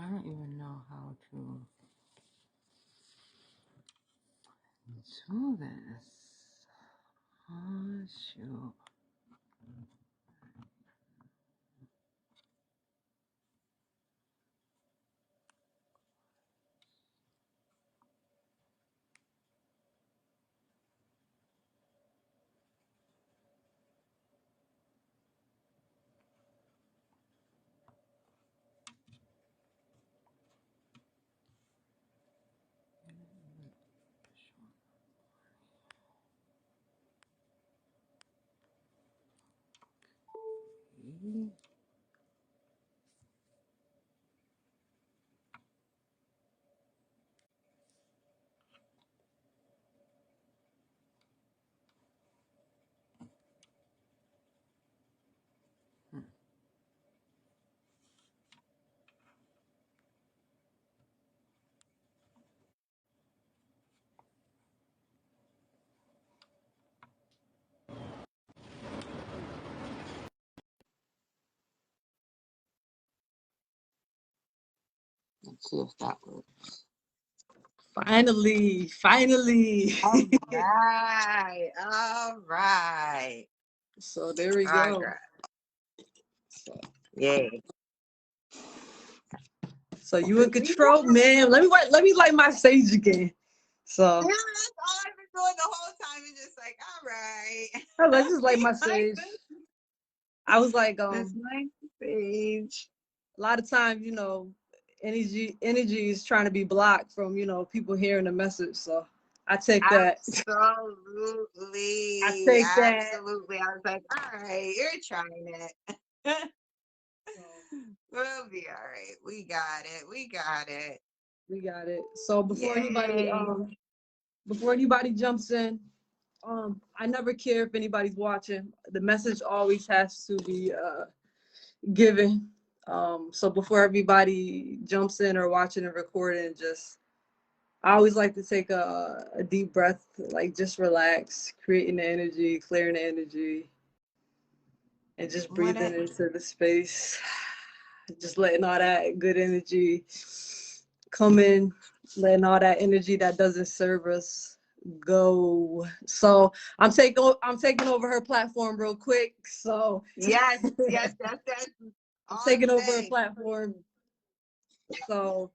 don't even know how to do this. Oh, shoot. Okay. Let's see if that works. Finally. All right. So there we go. So, yay. So you in control, man. Let me light my sage again. So yeah, that's all I've been doing the whole time. It's just like, all right. let's just light my sage. I was like, That's my sage. A lot of times, you know, energy is trying to be blocked from, you know, people hearing the message. So I take that. Absolutely. I take that. Absolutely. I was like, all right, you're trying it. We'll be all right. We got it. So before anybody jumps in, I never care if anybody's watching. The message always has to be given. So before everybody jumps in or watching and recording, I always like to take a deep breath, like just relax, creating the energy, clearing the energy, and just breathing into the space. Just letting all that good energy come in, letting all that energy that doesn't serve us go. So I'm taking over her platform real quick. So yes. I'm taking over her platform. So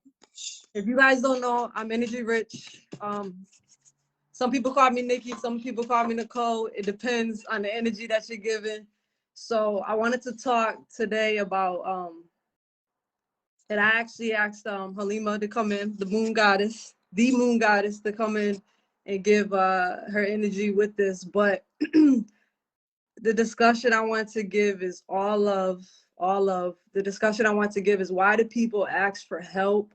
if you guys don't know, I'm energy rich. Some people call me Nikki, some people call me Nicole. It depends on the energy that you're giving. So I wanted to talk today about and I actually asked Halima to come in, the moon goddess, to come in and give her energy with this. But the discussion I want to give is all of the discussion I want to give is why do people ask for help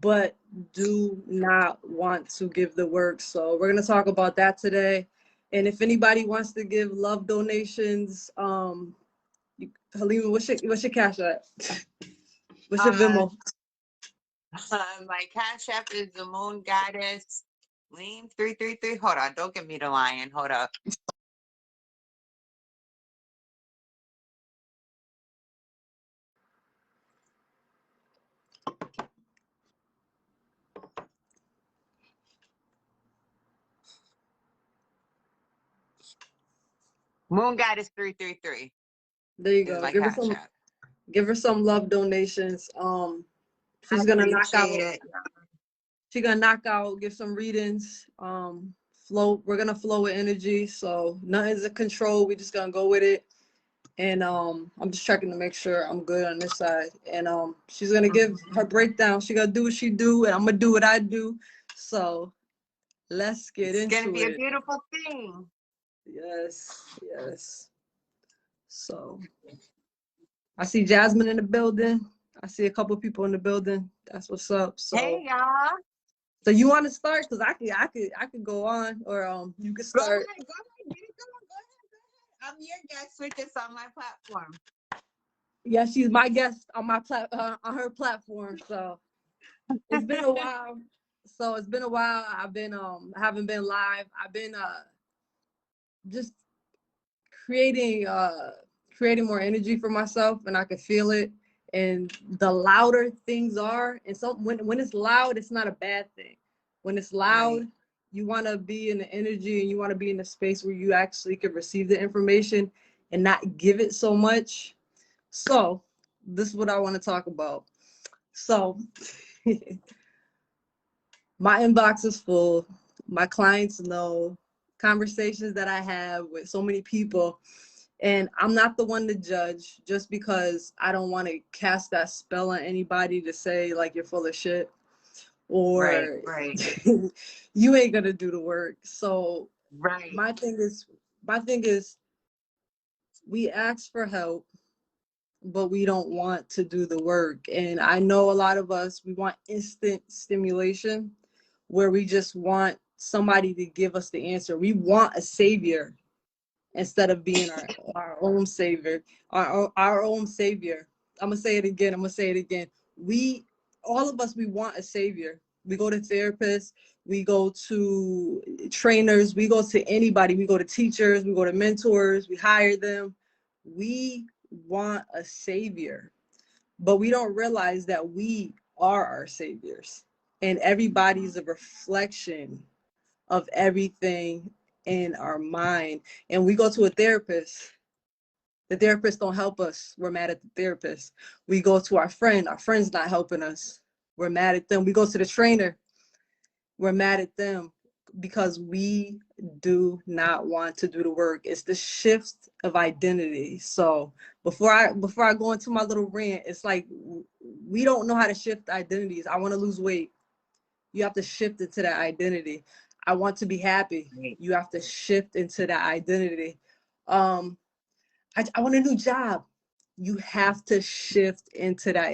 but do not want to give the work. So we're going to talk about that today. And if anybody wants to give love donations, Halima, what's your cash app? What's your Venmo? My cash app is the moon goddess Lean 333. Hold on, don't give me the lion. Hold up. Moon goddess 333. There you go. Give her some love donations. She's gonna knock out. She's gonna knock out. Give some readings. Flow. We're gonna flow with energy. So nothing's a control. We just gonna go with it. And I'm just checking to make sure I'm good on this side. And she's gonna give her breakdown. She's gonna do what she do, and I'm gonna do what I do. So let's get into it. It's gonna be a beautiful thing. Yes. So I see Jasmine in the building. I see a couple people in the building. That's what's up. So hey y'all. So you want to start? Cause I could go on, or you could start. Go ahead. Go ahead. I'm your guest with this on my platform. Yeah, she's my guest on my on her platform. So it's been a while. I've been I haven't been live. I've been just creating more energy for myself, and I could feel it. And the louder things are, and so when it's loud, it's not a bad thing. When it's loud, Right. you want to be in the energy and you want to be in a space where you actually can receive the information and not give it so much. So this is what I want to talk about. So my inbox is full. My clients know conversations that I have with so many people. And I'm not the one to judge just because I don't want to cast that spell on anybody to say like you're full of shit Right. or Right. you ain't gonna do the work. So Right. my thing is we ask for help, but we don't want to do the work. And I know a lot of us, we want instant stimulation where we just want somebody to give us the answer. We want a savior instead of being our own savior, our own savior. I'm gonna say it again. We, all of us, we want a savior. We go to therapists, we go to trainers, we go to anybody, we go to teachers, we go to mentors, we hire them. We want a savior, but we don't realize that we are our saviors, and everybody's a reflection of everything in our mind. And we go to a therapist, the therapist don't help us, we're mad at the therapist. We go to our friend's not helping us, we're mad at them. We go to the trainer, we're mad at them because we do not want to do the work. It's the shift of identity. So before I go into my little rant, it's like we don't know how to shift identities. I want to lose weight, you have to shift into that identity. I want to be happy, Right. you have to shift into that identity. um I want a new job, you have to shift into that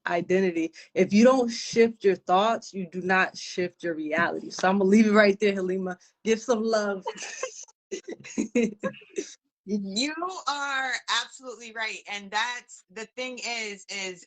identity. If you don't shift your thoughts, you do not shift your reality. So I'm gonna leave it right there, Halima. Give some love. You are absolutely right. And that's the thing is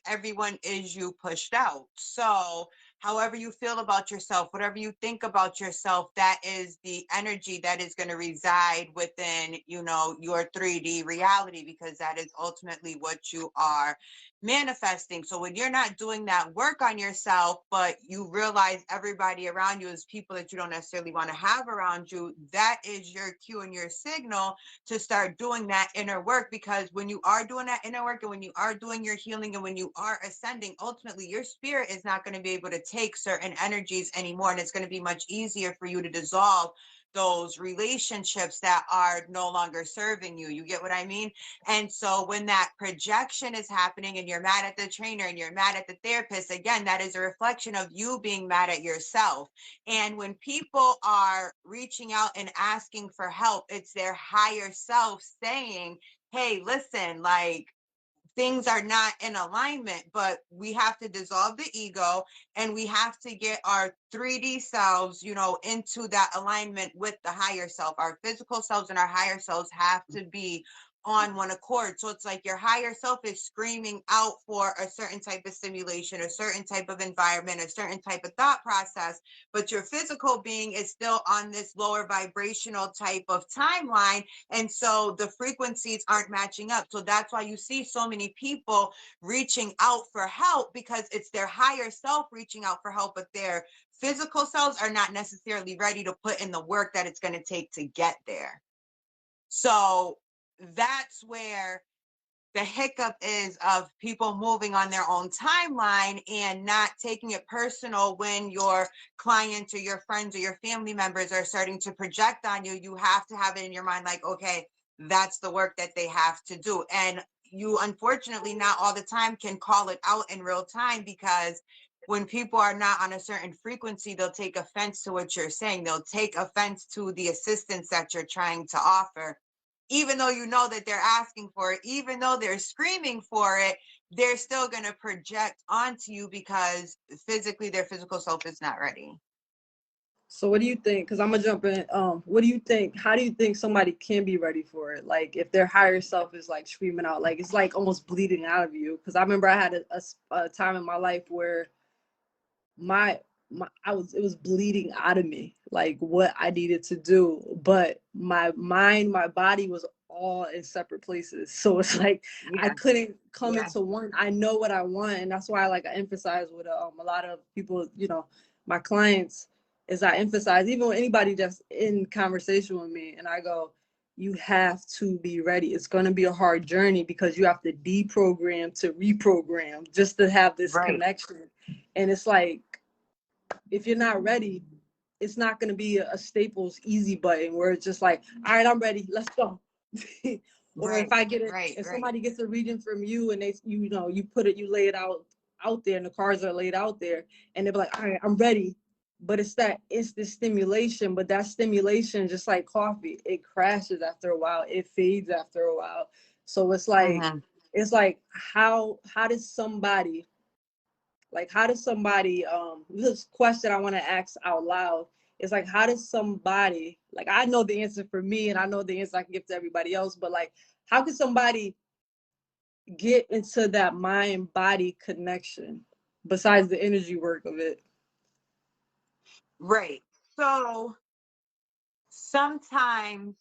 everyone is you pushed out. So however you feel about yourself, whatever you think about yourself, that is the energy that is going to reside within, your 3D reality, because that is ultimately what you are manifesting. So when you're not doing that work on yourself, but you realize everybody around you is people that you don't necessarily want to have around you, that is your cue and your signal to start doing that inner work. Because when you are doing that inner work and when you are doing your healing and when you are ascending, ultimately your spirit is not going to be able to take certain energies anymore, and it's going to be much easier for you to dissolve those relationships that are no longer serving you. You get what I mean? And so when that projection is happening and you're mad at the trainer and you're mad at the therapist, again, that is a reflection of you being mad at yourself. And when people are reaching out and asking for help, it's their higher self saying, hey, listen, like, things are not in alignment, but we have to dissolve the ego and we have to get our 3D selves, into that alignment with the higher self. Our physical selves and our higher selves have to be on one accord. So it's like your higher self is screaming out for a certain type of stimulation, a certain type of environment, a certain type of thought process, but your physical being is still on this lower vibrational type of timeline. And so the frequencies aren't matching up. So that's why you see so many people reaching out for help, because it's their higher self reaching out for help, but their physical selves are not necessarily ready to put in the work that it's going to take to get there. So that's where the hiccup is, of people moving on their own timeline and not taking it personal when your clients or your friends or your family members are starting to project on you. You have to have it in your mind like, okay, that's the work that they have to do. And you, unfortunately, not all the time can call it out in real time, because when people are not on a certain frequency, they'll take offense to what you're saying. They'll take offense to the assistance that you're trying to offer. Even though you know that they're asking for it, even though they're screaming for it, they're still going to project onto you because physically their physical self is not ready. So what do you think? Because I'm gonna jump in. What do you think? How do you think somebody can be ready for it? Like if their higher self is like screaming out, like it's like almost bleeding out of you. Because I remember I had a time in my life where my it was bleeding out of me, like what I needed to do, but my mind, my body was all in separate places. So it's like I Yeah. couldn't come Yeah. into one. I know what I want, and that's why I emphasize with a lot of people, my clients, is I emphasize even with anybody that's in conversation with me, and I go, you have to be ready. It's going to be a hard journey because you have to deprogram to reprogram just to have this Right. connection. And it's like, if you're not ready, it's not going to be a Staples easy button where it's just like, all right, I'm ready, let's go. Or Right. Right. if Right. somebody gets a reading from you and you lay it out there and the cards are laid out there and they're like, all right, I'm ready. But it's that instant stimulation, but that stimulation, just like coffee, it crashes after a while, it fades after a while. So Mm-hmm. it's like how does somebody this question I want to ask out loud is like, how does somebody, like, I know the answer for me and I know the answer I can give to everybody else, but like, how can somebody get into that mind body connection besides the energy work of it? Right. So sometimes,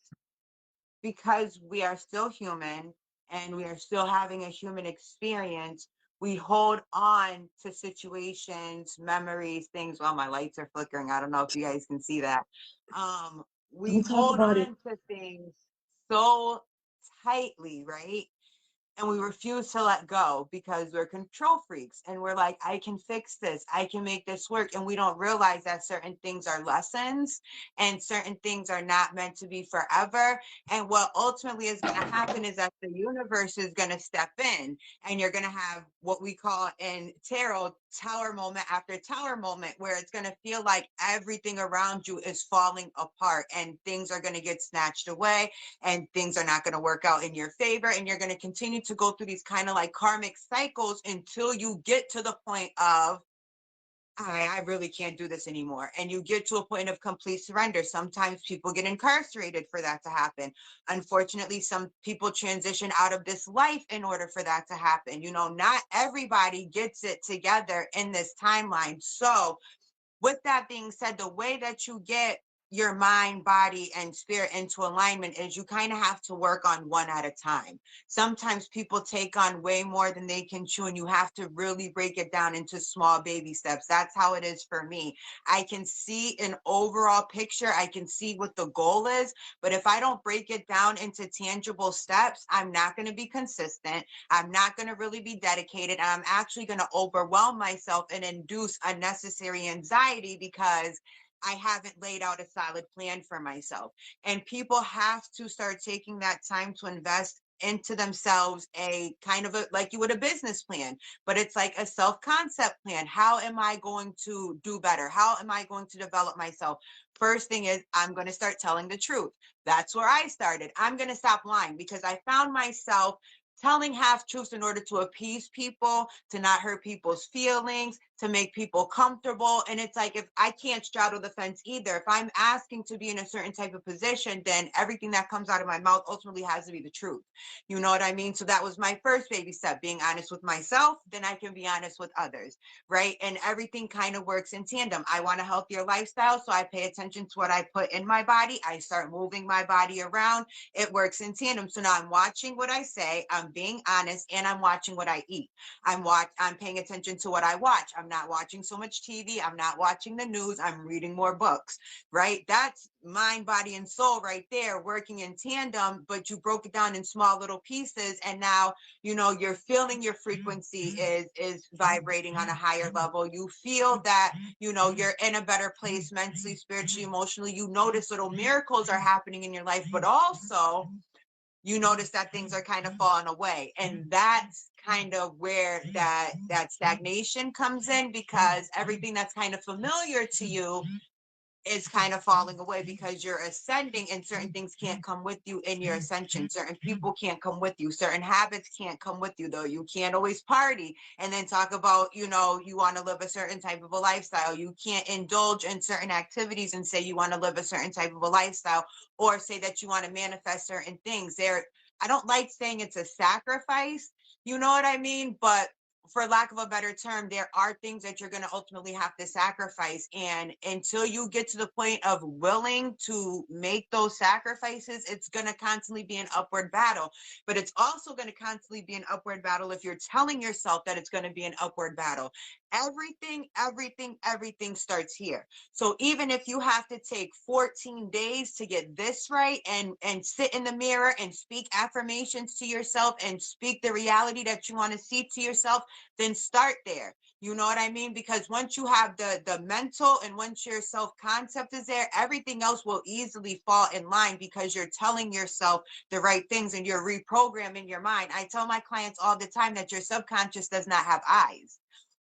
because we are still human and we are still having a human experience, we hold on to situations, memories, things. Well, my lights are flickering. I don't know if you guys can see that. We Don't talk hold about it. on to things so tightly, right? And we refuse to let go because we're control freaks and we're like, I can fix this, I can make this work. And we don't realize that certain things are lessons and certain things are not meant to be forever. And what ultimately is going to happen is that the universe is going to step in and you're going to have what we call in tarot tower moment after tower moment, where it's going to feel like everything around you is falling apart and things are going to get snatched away and things are not going to work out in your favor. And you're going to continue to go through these kind of like karmic cycles until you get to the point of, I really can't do this anymore. And you get to a point of complete surrender. Sometimes people get incarcerated for that to happen. Unfortunately, some people transition out of this life in order for that to happen. Not everybody gets it together in this timeline. So with that being said, the way that you get your mind, body, and spirit into alignment is you kind of have to work on one at a time. Sometimes people take on way more than they can chew, and you have to really break it down into small baby steps. That's how it is for me. I can see an overall picture, I can see what the goal is, but if I don't break it down into tangible steps, I'm not going to be consistent. I'm not going to really be dedicated. And I'm actually going to overwhelm myself and induce unnecessary anxiety because I haven't laid out a solid plan for myself. And people have to start taking that time to invest into themselves, a kind of like you would a business plan, but it's like a self-concept plan. How am I going to do better? How am I going to develop myself? First thing is, I'm going to start telling the truth. That's where I started. I'm going to stop lying because I found myself telling half truths in order to appease people, to not hurt people's feelings, to make people comfortable. And it's like, if I can't straddle the fence either, if I'm asking to be in a certain type of position, then everything that comes out of my mouth ultimately has to be the truth. You know what I mean? So that was my first baby step, being honest with myself, then I can be honest with others, right? And everything kind of works in tandem. I want a healthier lifestyle, so I pay attention to what I put in my body. I start moving my body around. It works in tandem. So now I'm watching what I say, I'm being honest, and I'm watching what I eat. I'm paying attention to what I watch. I'm not watching so much TV. I'm not watching the news. I'm reading more books, right? That's mind, body, and soul right there working in tandem, but you broke it down in small little pieces. And now, you're feeling your frequency is vibrating on a higher level. You feel that, you're in a better place mentally, spiritually, emotionally. You notice little miracles are happening in your life, but also you notice that things are kind of falling away. And that's kind of where that stagnation comes in, because everything that's kind of familiar to you is kind of falling away because you're ascending, and certain things can't come with you in your ascension. Certain people can't come with you. Certain habits can't come with you, though. You can't always party and then talk about, you want to live a certain type of a lifestyle. You can't indulge in certain activities and say you want to live a certain type of a lifestyle, or say that you want to manifest certain things. I don't like saying it's a sacrifice, you know what I mean? But for lack of a better term, there are things that you're going to ultimately have to sacrifice. And until you get to the point of willing to make those sacrifices, it's going to constantly be an upward battle. But it's also going to constantly be an upward battle if you're telling yourself that it's going to be an upward battle. Everything starts here. So even if you have to take 14 days to get this right, and sit in the mirror and speak affirmations to yourself and speak the reality that you want to see to yourself, then start there. You know what I mean? Because once you have the mental, and once your self-concept is there, everything else will easily fall in line, because you're telling yourself the right things and you're reprogramming your mind. I tell my clients all the time that your subconscious does not have eyes.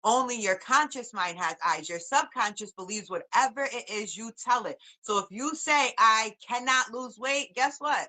Only your conscious mind has eyes. Your subconscious believes whatever it is you tell it. So if you say, I cannot lose weight, guess what?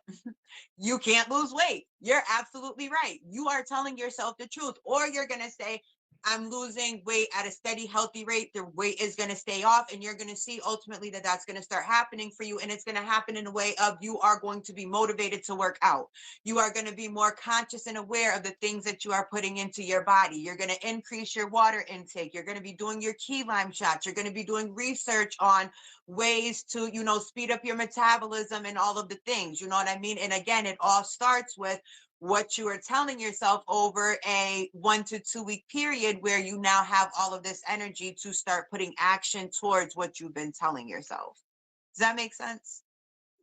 You can't lose weight. You're absolutely right. You are telling yourself the truth. Or you're going to say, I'm losing weight at a steady, healthy rate. The weight is going to stay off, and you're going to see ultimately that that's going to start happening for you. And it's going to happen in a way of, you are going to be motivated to work out. You are going to be more conscious and aware of the things that you are putting into your body. You're going to increase your water intake. You're going to be doing your key lime shots. You're going to be doing research on ways to, speed up your metabolism and all of the things, you know what I mean? And again, it all starts with what you are telling yourself over a 1 to 2 week period, where you now have all of this energy to start putting action towards what you've been telling yourself. Does that make sense?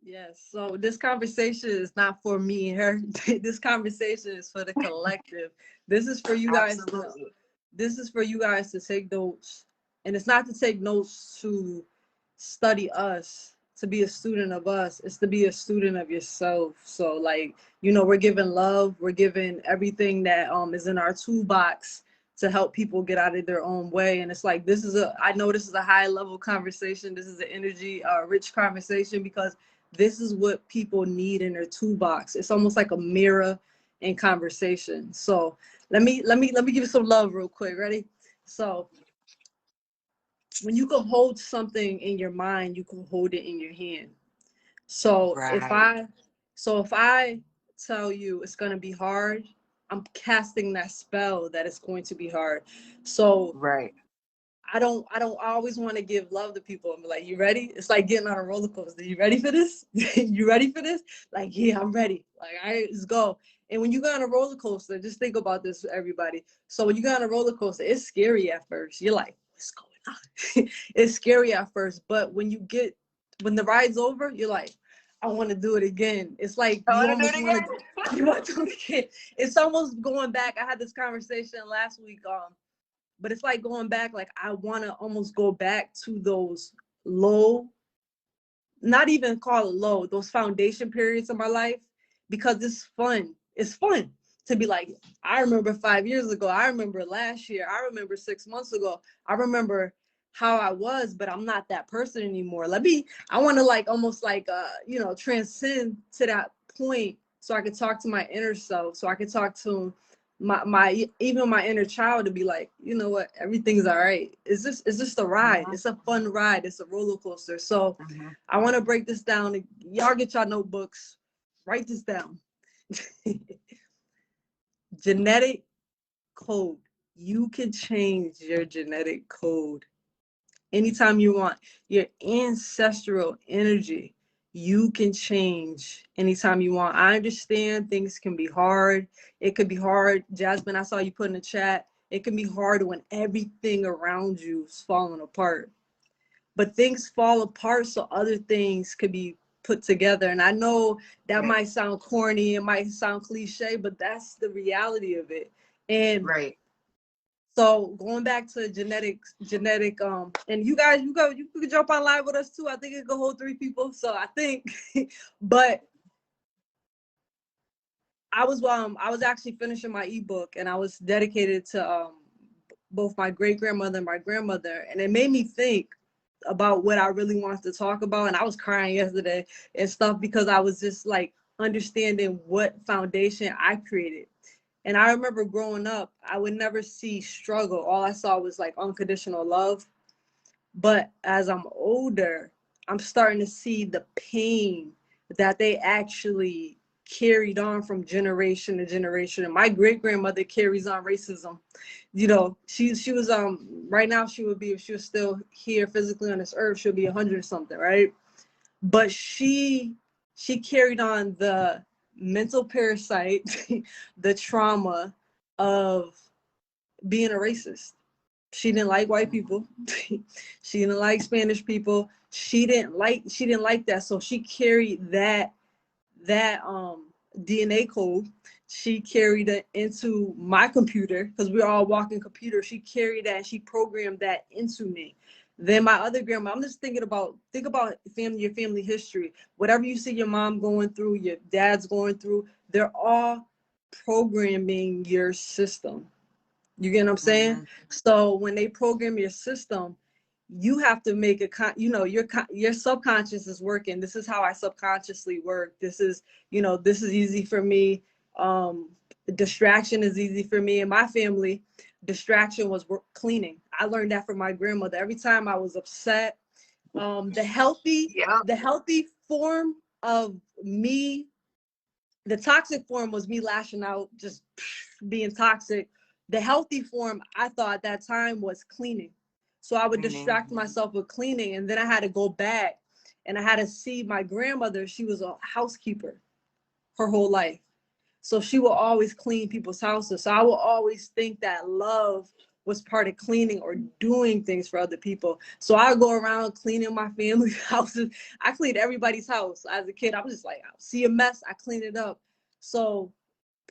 Yes. So this conversation is not for me and her. This conversation is for the collective. This is for you guys to, Absolutely. this is for you guys to take notes. And it's not to take notes to study us, to be a student of us. It's to be a student of yourself. So like, we're giving love, we're giving everything that is in our toolbox to help people get out of their own way. And it's like, I know this is a high level conversation. This is an energy rich conversation, because this is what people need in their toolbox. It's almost like a mirror in conversation. So let me give you some love real quick. Ready? So when you can hold something in your mind, you can hold it in your hand. So if Right. I so if I tell you it's gonna be hard, I'm casting that spell that it's going to be hard. So Right. I always want to give love to people and be like, you ready? It's like getting on a roller coaster. You ready for this? You ready for this? Like, yeah, I'm ready. Like, all right, let's go. And when you go on a roller coaster, just think about this, everybody. So when you go on a roller coaster, it's scary at first. You're like, what's going on? It's scary at first, but when the ride's over, you're like, I want to do it again. It's like I you want to do almost it want again. to you want to do it again. It's almost going back. I had this conversation last week. But it's like going back, like I want to almost go back to those low, not even call it low, those foundation periods of my life, because it's fun. It's fun to be like, I remember 5 years ago, I remember last year, I remember 6 months ago, I remember how I was, but I'm not that person anymore. I want to like almost like transcend to that point, so I could talk to my inner self, so I could talk to my even my inner child, to be like, you know what, everything's all right. It's just a ride. Mhm. It's a fun ride. It's a roller coaster. So Mhm. I want to break this down. Y'all get your notebooks, write this down. Genetic code. You can change your genetic code anytime you want. Your ancestral energy, you can change anytime you want. I understand things can be hard. It could be hard. Jasmine, I saw you put in the chat. It can be hard when everything around you is falling apart. But things fall apart so other things could be put together. And I know that Right. might sound corny, it might sound cliche, but that's the reality of it. And Right. so going back to genetic, and you guys, you could jump on live with us too. I think it could hold 3 people. So I think, but I was actually finishing my ebook, and I was dedicated to both my great grandmother and my grandmother, and it made me think about what I really wanted to talk about. And I was crying yesterday and stuff, because I was just like understanding what foundation I created. And I remember growing up, I would never see struggle. All I saw was like unconditional love. But as I'm older, I'm starting to see the pain that they actually carried on from generation to generation. And my great grandmother carries on racism. You know, she was right now she would be, if she was still here physically on this earth, she'll be 100 or something, right? But she carried on the mental parasite, the trauma of being a racist. She didn't like white people. She didn't like Spanish people. She didn't like that. So she carried that DNA code. She carried it into my computer because we're all walking computers. She carried that and she programmed that into me. Then my other grandma, I'm just think about your family history. Whatever you see your mom going through, your dad's going through, they're all programming your system. You get what I'm saying? Mm-hmm. So when they program your system, you have to make your subconscious is working. This is how I subconsciously work. This is easy for me. Distraction is easy for me and my family. Distraction was cleaning. I learned that from my grandmother. Every time I was upset, the healthy Yeah. the healthy form of me, the toxic form was me lashing out, just being toxic. The healthy form, I thought at that time, was cleaning. So I would Cleaning. distract myself with cleaning, and then I had to go back and I had to see my grandmother. She was a housekeeper her whole life. So she will always clean people's houses. So I will always think that love was part of cleaning or doing things for other people. So I go around cleaning my family's houses. I cleaned everybody's house as a kid. I was just like, I see a mess, I clean it up. So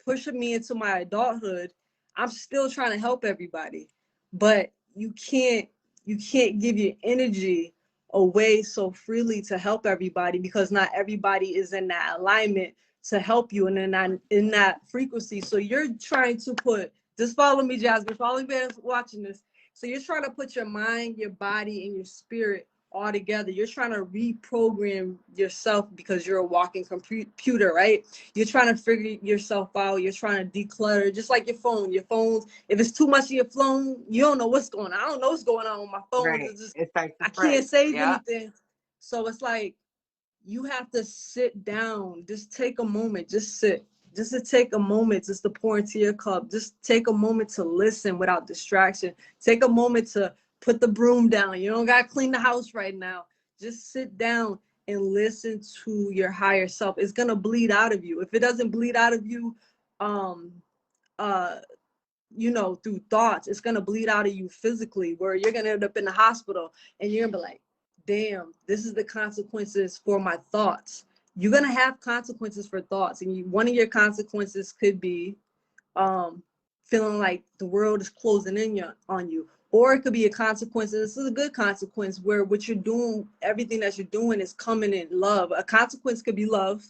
pushing me into my adulthood, I'm still trying to help everybody, but you can't give your energy away so freely to help everybody because not everybody is in that alignment to help you and in that frequency. So you're trying to just follow me, Jasmine, follow me watching this. So you're trying to put your mind, your body, and your spirit all together. You're trying to reprogram yourself because you're a walking computer, right? You're trying to figure yourself out. You're trying to declutter, just like your phone. Your phones, if it's too much of your phone, you don't know what's going on. I don't know what's going on with my phone. Right. It's just, It starts to I spread. can't save Yeah. anything. So it's like you have to sit down, just take a moment, just sit, just to take a moment, just to pour into your cup, just take a moment to listen without distraction, take a moment to put the broom down. You don't got to clean the house right now. Just sit down and listen to your higher self. It's going to bleed out of you. If it doesn't bleed out of you, um uh through thoughts, it's going to bleed out of you physically, where you're going to end up in the hospital and you're going to be like, damn, this is the consequences for my thoughts. You're going to have consequences for thoughts, and one of your consequences could be um feeling like the world is closing in on you, or it could be a consequence, and this is a good consequence, where what you're doing, everything that you're doing is coming in love. A consequence could be love.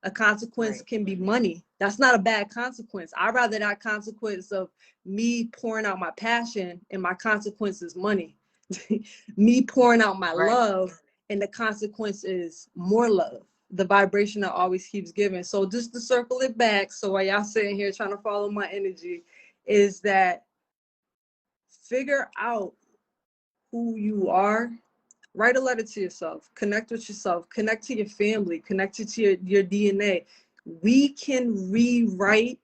A consequence Right. can be money. That's not a bad consequence. I'd rather that consequence of me pouring out my passion and my consequence is money. Me pouring out my Right. love and the consequence is more love. The vibration that always keeps giving. So just to circle it back, so while y'all sitting here trying to follow my energy, is that figure out who you are. Write a letter to yourself, connect with yourself, connect to your family, connect it to your DNA. We can rewrite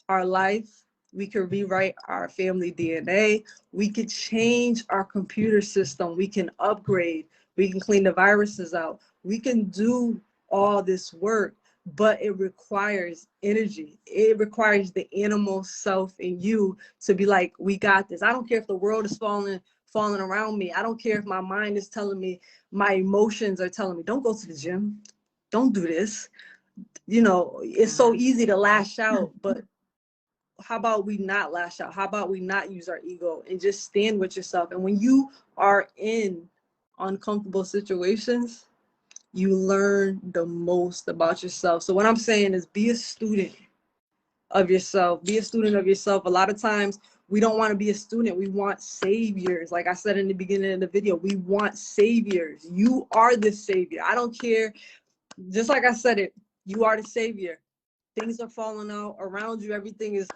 our life. We can rewrite our family DNA. We can change our computer system. We can upgrade. We can clean the viruses out. We can do all this work, but it requires energy. It requires the animal self in you to be like, we got this. I don't care if the world is falling around me. I don't care if my mind is telling me, my emotions are telling me, don't go to the gym. Don't do this. It's so Mm-hmm. easy to lash out, but how about we not lash out? How about we not use our ego and just stand with yourself? And when you are in uncomfortable situations, you learn the most about yourself. So what I'm saying is, be a student of yourself. Be a student of yourself. A lot of times we don't want to be a student. We want saviors. Like I said in the beginning of the video, we want saviors. You are the savior. I don't care. Just like I said it, you are the savior. Things are falling out around you. Everything is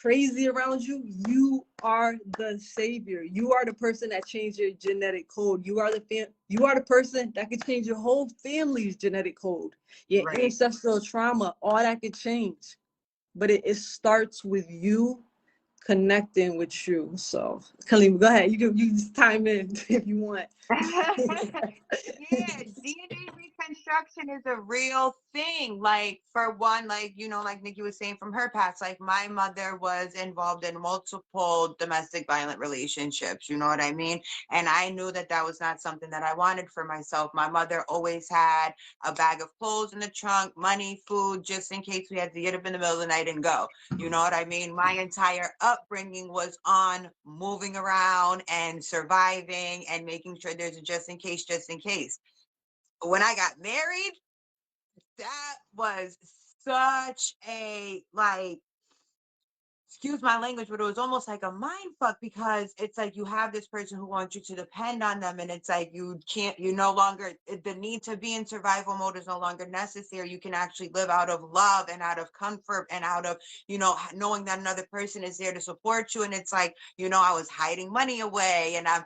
crazy around you, you are the savior. You are the person that changed your genetic code. You are the person that could change your whole family's genetic code, your ancestral trauma, all that could change. But it starts with you connecting with you. So, Khalima, go ahead. You just time in if you want. Yeah, DNA reconstruction is a real thing. Like, for one, like, like Nikki was saying from her past, like, my mother was involved in multiple domestic violent relationships, you know what I mean? And I knew that that was not something that I wanted for myself. My mother always had a bag of clothes in the trunk, money, food, just in case we had to get up in the middle of the night and go. You know what I mean? My entire upbringing was on moving around and surviving and making sure there's a just in case, just in case. When I got married, that was such a, like, excuse my language, but it was almost like a mind fuck, because it's like you have this person who wants you to depend on them, and it's like you no longer, the need to be in survival mode is no longer necessary. You can actually live out of love and out of comfort and out of, knowing that another person is there to support you. And it's like, I was hiding money away, and I'm,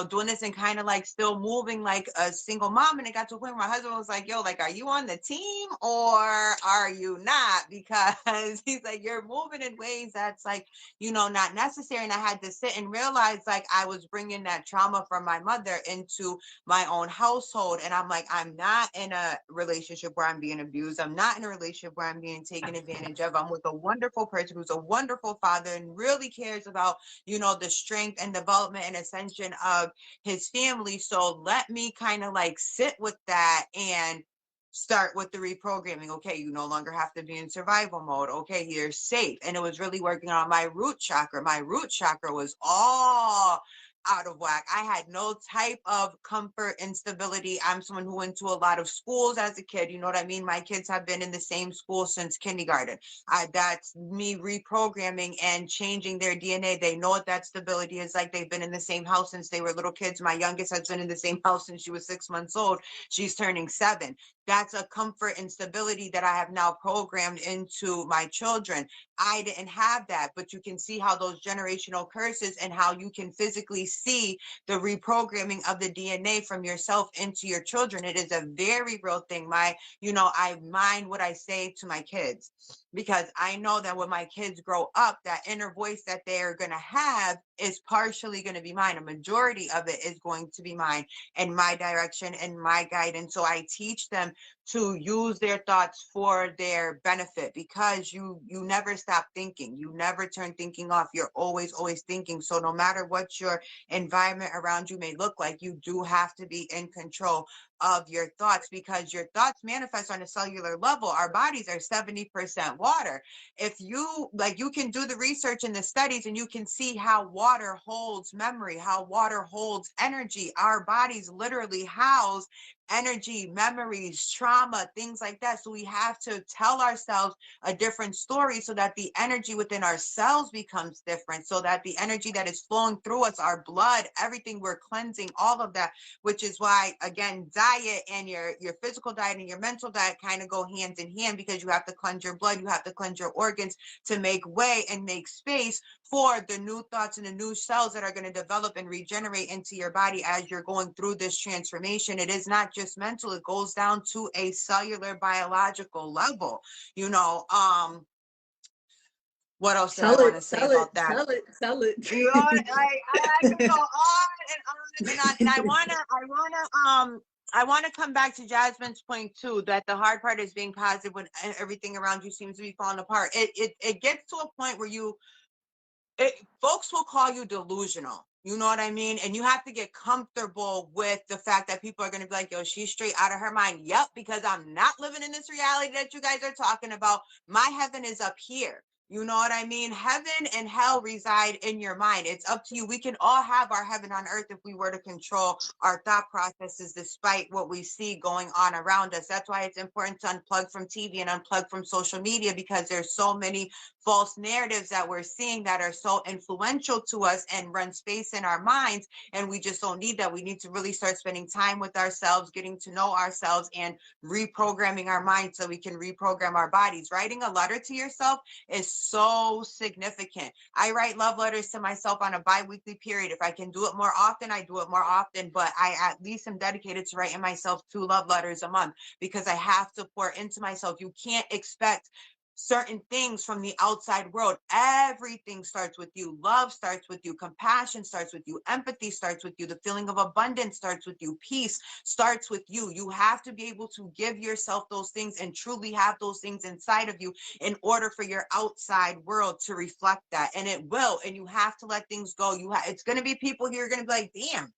doing this and kind of like still moving like a single mom. And it got to a point where my husband was like, yo, like, are you on the team or are you not? Because he's like, you're moving in ways that that's like, not necessary. And I had to sit and realize, like, I was bringing that trauma from my mother into my own household. And I'm like, I'm not in a relationship where I'm being abused. I'm not in a relationship where I'm being taken advantage of. I'm with a wonderful person who's a wonderful father and really cares about, the strength and development and ascension of his family. So let me kind of like sit with that and start with the reprogramming. Okay, you no longer have to be in survival mode. Okay, you're safe. And it was really working on my root chakra. My root chakra was all out of whack. I had no type of comfort and stability. I'm someone who went to a lot of schools as a kid. You know what I mean? My kids have been in the same school since kindergarten. That's me reprogramming and changing their DNA. They know what that stability is like. They've been in the same house since they were little kids. My youngest has been in the same house since she was 6 months old. She's turning 7. That's a comfort and stability that I have now programmed into my children. I didn't have that, but you can see how those generational curses and how you can physically see the reprogramming of the DNA from yourself into your children. It is a very real thing. I mind what I say to my kids, because I know that when my kids grow up, that inner voice that they're going to have is partially going to be mine. A majority of it is going to be mine and my direction and my guidance. So I teach them to use their thoughts for their benefit, because you never stop thinking. You never turn thinking off. You're always thinking. So no matter what your environment around you may look like, you do have to be in control of your thoughts, because your thoughts manifest on a cellular level. Our bodies are 70% water. If you you can do the research and the studies, and you can see how water holds memory, how water holds energy. Our bodies literally house energy, memories, trauma, things like that. So we have to tell ourselves a different story so that the energy within ourselves becomes different, so that the energy that is flowing through us, our blood, everything, we're cleansing all of that, which is why, again, diet and your physical diet and your mental diet kind of go hand in hand, because you have to cleanse your blood, you have to cleanse your organs to make way and make space for the new thoughts and the new cells that are going to develop and regenerate into your body as you're going through this transformation. It is not just mental, it goes down to a cellular biological level. What else did I want to say about that? Tell it. You know, I could go on and on and on. And I wanna come back to Jasmine's point too, that the hard part is being positive when everything around you seems to be falling apart. It gets to a point where folks will call you delusional. You know what I mean? And you have to get comfortable with the fact that people are going to be like, yo, she's straight out of her mind. Yep, because I'm not living in this reality that you guys are talking about. My heaven is up here. You know what I mean? Heaven and hell reside in your mind. It's up to you. We can all have our heaven on earth if we were to control our thought processes despite what we see going on around us. That's why it's important to unplug from TV and unplug from social media, because there's so many false narratives that we're seeing that are so influential to us and run space in our minds. And we just don't need that. We need to really start spending time with ourselves, getting to know ourselves, and reprogramming our minds so we can reprogram our bodies. Writing a letter to yourself is so significant. I write love letters to myself on a bi-weekly period. If I can do it more often, I do it more often, but I at least am dedicated to writing myself 2 love letters a month because I have to pour into myself. You can't expect certain things from the outside world. Everything starts with you. Love starts with you. Compassion starts with you. Empathy starts with you. The feeling of abundance starts with you. Peace starts with you. You have to be able to give yourself those things and truly have those things inside of you in order for your outside world to reflect that. And it will. And you have to let things go. It's going to be people here going to be like, damn,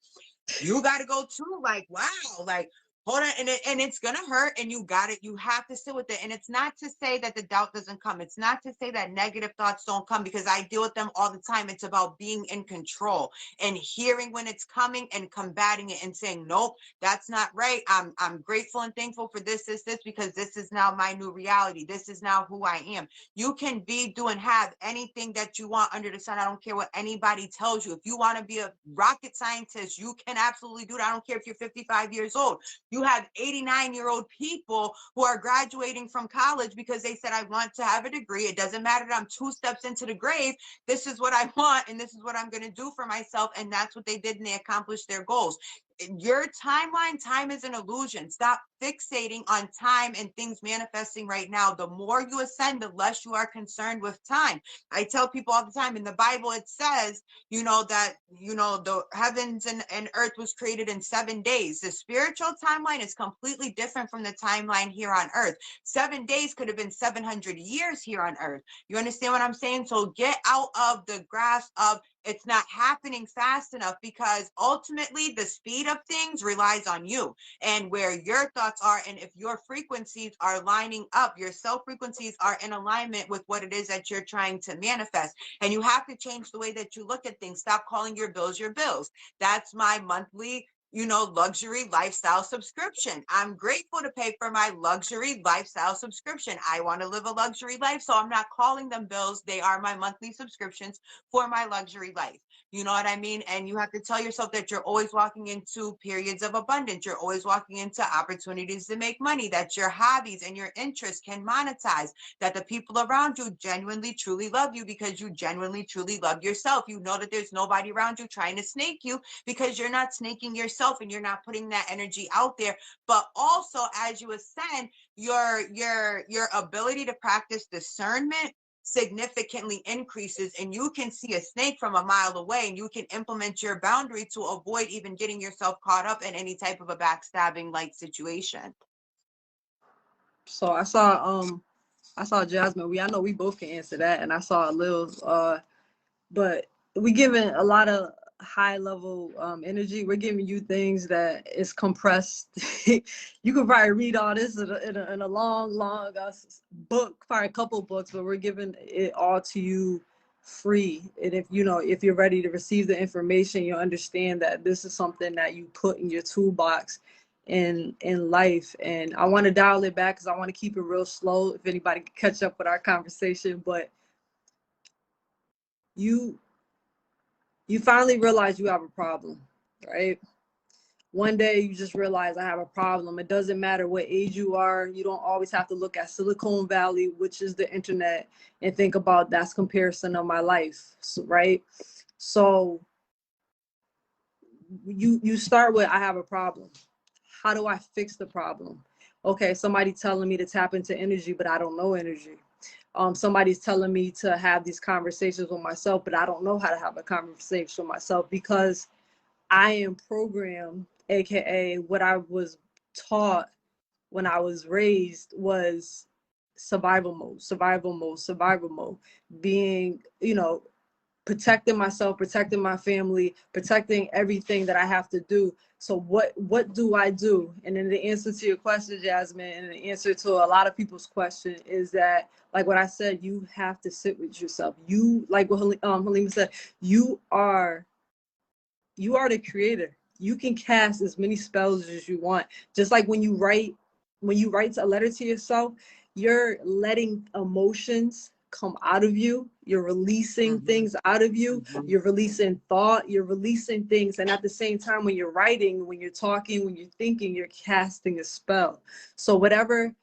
you got to go too. Like, wow, like, hold on. And it's going to hurt, and you got it. You have to sit with it. And it's not to say that the doubt doesn't come. It's not to say that negative thoughts don't come, because I deal with them all the time. It's about being in control and hearing when it's coming and combating it and saying, nope, that's not right. I'm grateful and thankful for this, because this is now my new reality. This is now who I am. You can be, do, and have anything that you want under the sun. I don't care what anybody tells you. If you want to be a rocket scientist, you can absolutely do it. I don't care if you're 55 years old. You have 89-year-old people who are graduating from college because they said, I want to have a degree. It doesn't matter that I'm 2 steps into the grave. This is what I want, and this is what I'm going to do for myself. And that's what they did, and they accomplished their goals. Your timeline, time is an illusion. Stop fixating on time and things manifesting right now. The more you ascend, the less you are concerned with time. I tell people all the time, in the Bible, it says, that, the heavens and earth was created in 7 days. The spiritual timeline is completely different from the timeline here on earth. 7 days could have been 700 years here on earth. You understand what I'm saying? So get out of the grasp of it's not happening fast enough, because ultimately the speed of things relies on you and where your thoughts are. And if your frequencies are lining up, your self frequencies are in alignment with what it is that you're trying to manifest. And you have to change the way that you look at things. Stop calling your bills your bills. That's my monthly luxury lifestyle subscription. I'm grateful to pay for my luxury lifestyle subscription. I want to live a luxury life, so I'm not calling them bills. They are my monthly subscriptions for my luxury life. You know what I mean? And you have to tell yourself that you're always walking into periods of abundance. You're always walking into opportunities to make money, that your hobbies and your interests can monetize, that the people around you genuinely, truly love you because you genuinely, truly love yourself. You know that there's nobody around you trying to snake you because you're not snaking yourself and you're not putting that energy out there. But also, as you ascend, your ability to practice discernment significantly increases, and you can see a snake from a mile away, and you can implement your boundary to avoid even getting yourself caught up in any type of a backstabbing like situation. So I saw Jasmine. I know we both can answer that, and I saw a little but we giving a lot of high level energy. We're giving you things that is compressed. You could probably read all this in a long book, probably a couple books, but we're giving it all to you free. And if you're ready to receive the information, you understand that this is something that you put in your toolbox in life. And I want to dial it back because I want to keep it real slow if anybody can catch up with our conversation. But you finally realize you have a problem, right? One day you just realize I have a problem. It doesn't matter what age you are. You don't always have to look at Silicon Valley, which is the internet, and think about that's comparison of my life, right? So you start with, I have a problem. How do I fix the problem? Okay, somebody telling me to tap into energy, but I don't know energy. Somebody's telling me to have these conversations with myself, but I don't know how to have a conversation with myself because I am programmed, AKA what I was taught when I was raised was survival mode, being, protecting myself, protecting my family, protecting everything that I have to do. So what do I do? And then the answer to your question, Jasmine, and the answer to a lot of people's question is that, like what I said, you have to sit with yourself. You, like what Halima said, you are the creator. You can cast as many spells as you want. Just like when you write a letter to yourself, you're letting emotions come out of you. You're releasing things out of you. You're releasing thought. You're releasing things. And at the same time, when you're writing, when you're talking, when you're thinking, you're casting a spell. So whatever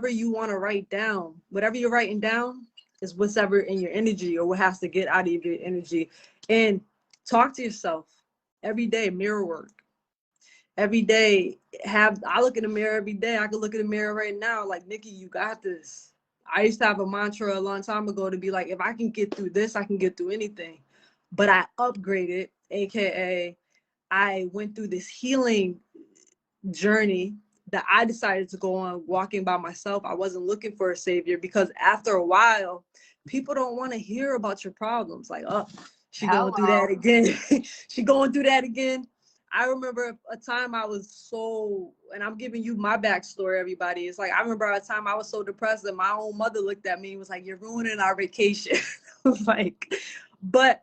you want to write down, whatever you're writing down, It's what's ever in your energy or what has to get out of your energy. And talk to yourself every day, mirror work. Every day, I look in the mirror every day. I can look in the mirror right now, like, Nikki, you got this. I used to have a mantra a long time ago to be like, if I can get through this, I can get through anything. But I upgraded, aka I went through this healing journey that I decided to go on, walking by myself. I wasn't looking for a savior, because after a while, people don't want to hear about your problems. Like, oh, she going through that again. She going through that again. I remember a time I was so, and I'm giving you my backstory, everybody. It's like, I remember a time I was so depressed that my own mother looked at me and was like, you're ruining our vacation. Like, but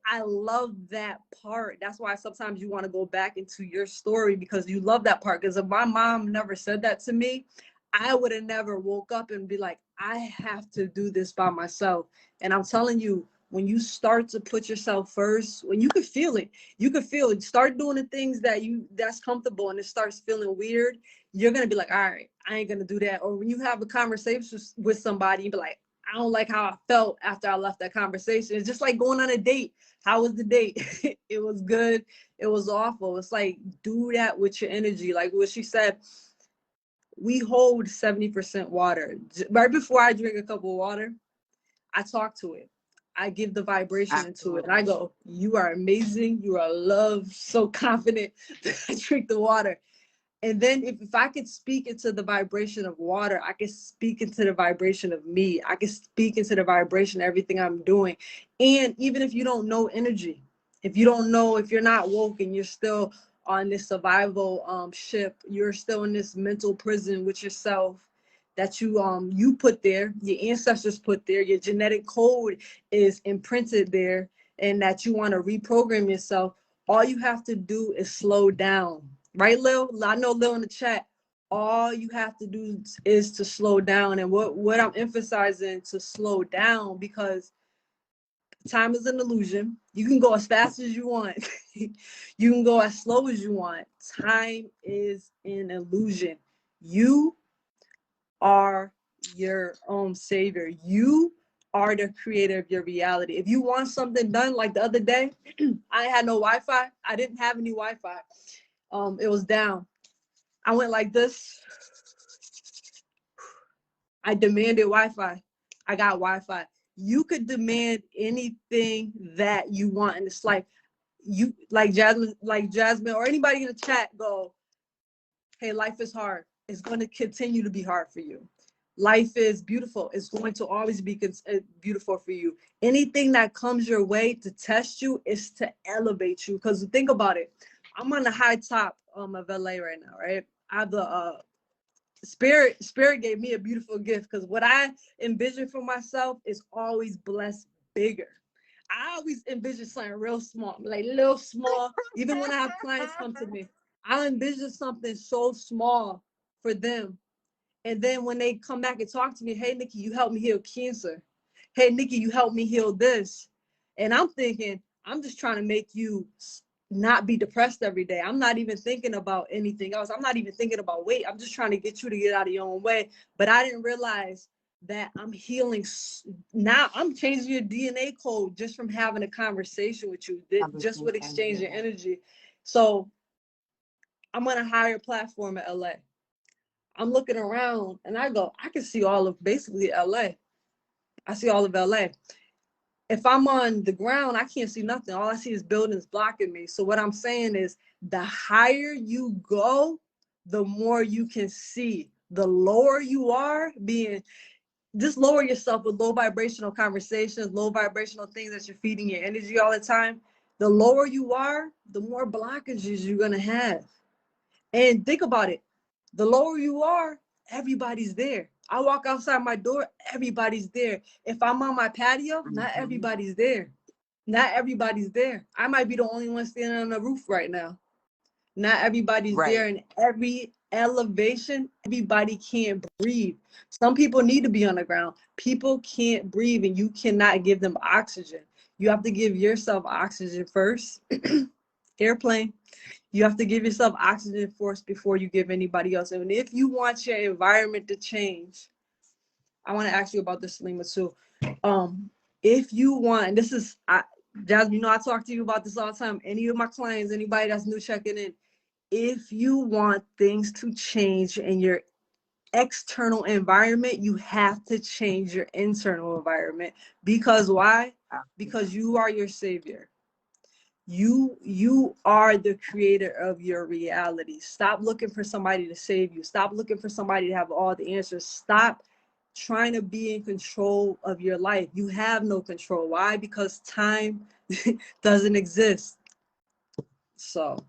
I love that part. That's why sometimes you want to go back into your story, because you love that part. Because if my mom never said that to me, I would have never woke up and be like, I have to do this by myself. And I'm telling you, when you start to put yourself first, when you can feel it, start doing the things that's comfortable, and it starts feeling weird, you're going to be like, all right, I ain't going to do that. Or when you have a conversation with somebody, you be like, I don't like how I felt after I left that conversation. It's just like going on a date. How was the date? It was good. It was awful. It's like, do that with your energy. Like what she said, we hold 70% water. Right before I drink a cup of water, I talk to it. I give the vibration into it. And I go, you are amazing. You are loved. So confident that I drink the water. And then if I could speak into the vibration of water, I could speak into the vibration of me. I could speak into the vibration of everything I'm doing. And even if you don't know energy, if you don't know, if you're not woke and you're still on this survival ship, you're still in this mental prison with yourself that you put there, your ancestors put there, your genetic code is imprinted there, and that you want to reprogram yourself, all you have to do is slow down. Right, Lil? I know Lil in the chat. All you have to do is to slow down. And what I'm emphasizing, to slow down, because time is an illusion. You can go as fast as you want. You can go as slow as you want. Time is an illusion. You are your own savior. You are the creator of your reality. If you want something done, like the other day, I had no Wi-Fi. I didn't have any Wi-Fi. It was down. I went like this. I demanded Wi-Fi. I got Wi-Fi. You could demand anything that you want in this life. You like Jasmine, or anybody in the chat go, hey, life is hard. It's going to continue to be hard for you. Life is beautiful. It's going to always be beautiful for you. Anything that comes your way to test you is to elevate you. Because think about it. I'm on the high top of LA right now, right? I have the Spirit gave me a beautiful gift, because what I envision for myself is always blessed bigger. I always envision something real small, like little small. Even when I have clients come to me, I envision something so small for them. And then when they come back and talk to me, hey, Nikki, you helped me heal cancer. Hey, Nikki, you helped me heal this. And I'm thinking, I'm just trying to make you not be depressed every day. I'm not even thinking about anything else. I'm not even thinking about weight. I'm just trying to get you to get out of your own way. But I didn't realize that I'm healing. Now I'm changing your DNA code just from having a conversation with you, just with exchanging energy. So I'm on a higher platform in LA. I'm looking around and I go, I can see all of basically LA. I see all of LA. If I'm on the ground, I can't see nothing. All I see is buildings blocking me. So what I'm saying is, the higher you go, the more you can see. The lower you are being, just lower yourself with low vibrational conversations, low vibrational things that you're feeding your energy all the time. The lower you are, the more blockages you're going to have. And think about it. The lower you are, everybody's there. I walk outside my door, everybody's there. If I'm on my patio, not everybody's there. Not everybody's there. I might be the only one standing on the roof right now. Not everybody's there. In every elevation, everybody can't breathe. Some people need to be on the ground. People can't breathe, and you cannot give them oxygen. You have to give yourself oxygen first. Airplane. You have to give yourself oxygen first before you give anybody else. And if you want your environment to change, I want to ask you about this, Salima, too. If you want, and this is, Jasmine, you know, I talk to you about this all the time. Any of my clients, anybody that's new checking in, if you want things to change in your external environment, you have to change your internal environment. Because why? Because you are your savior. You are the creator of your reality. Stop looking for somebody to save you. Stop looking for somebody to have all the answers. Stop trying to be in control of your life. You have no control. Why? Because time doesn't exist. So,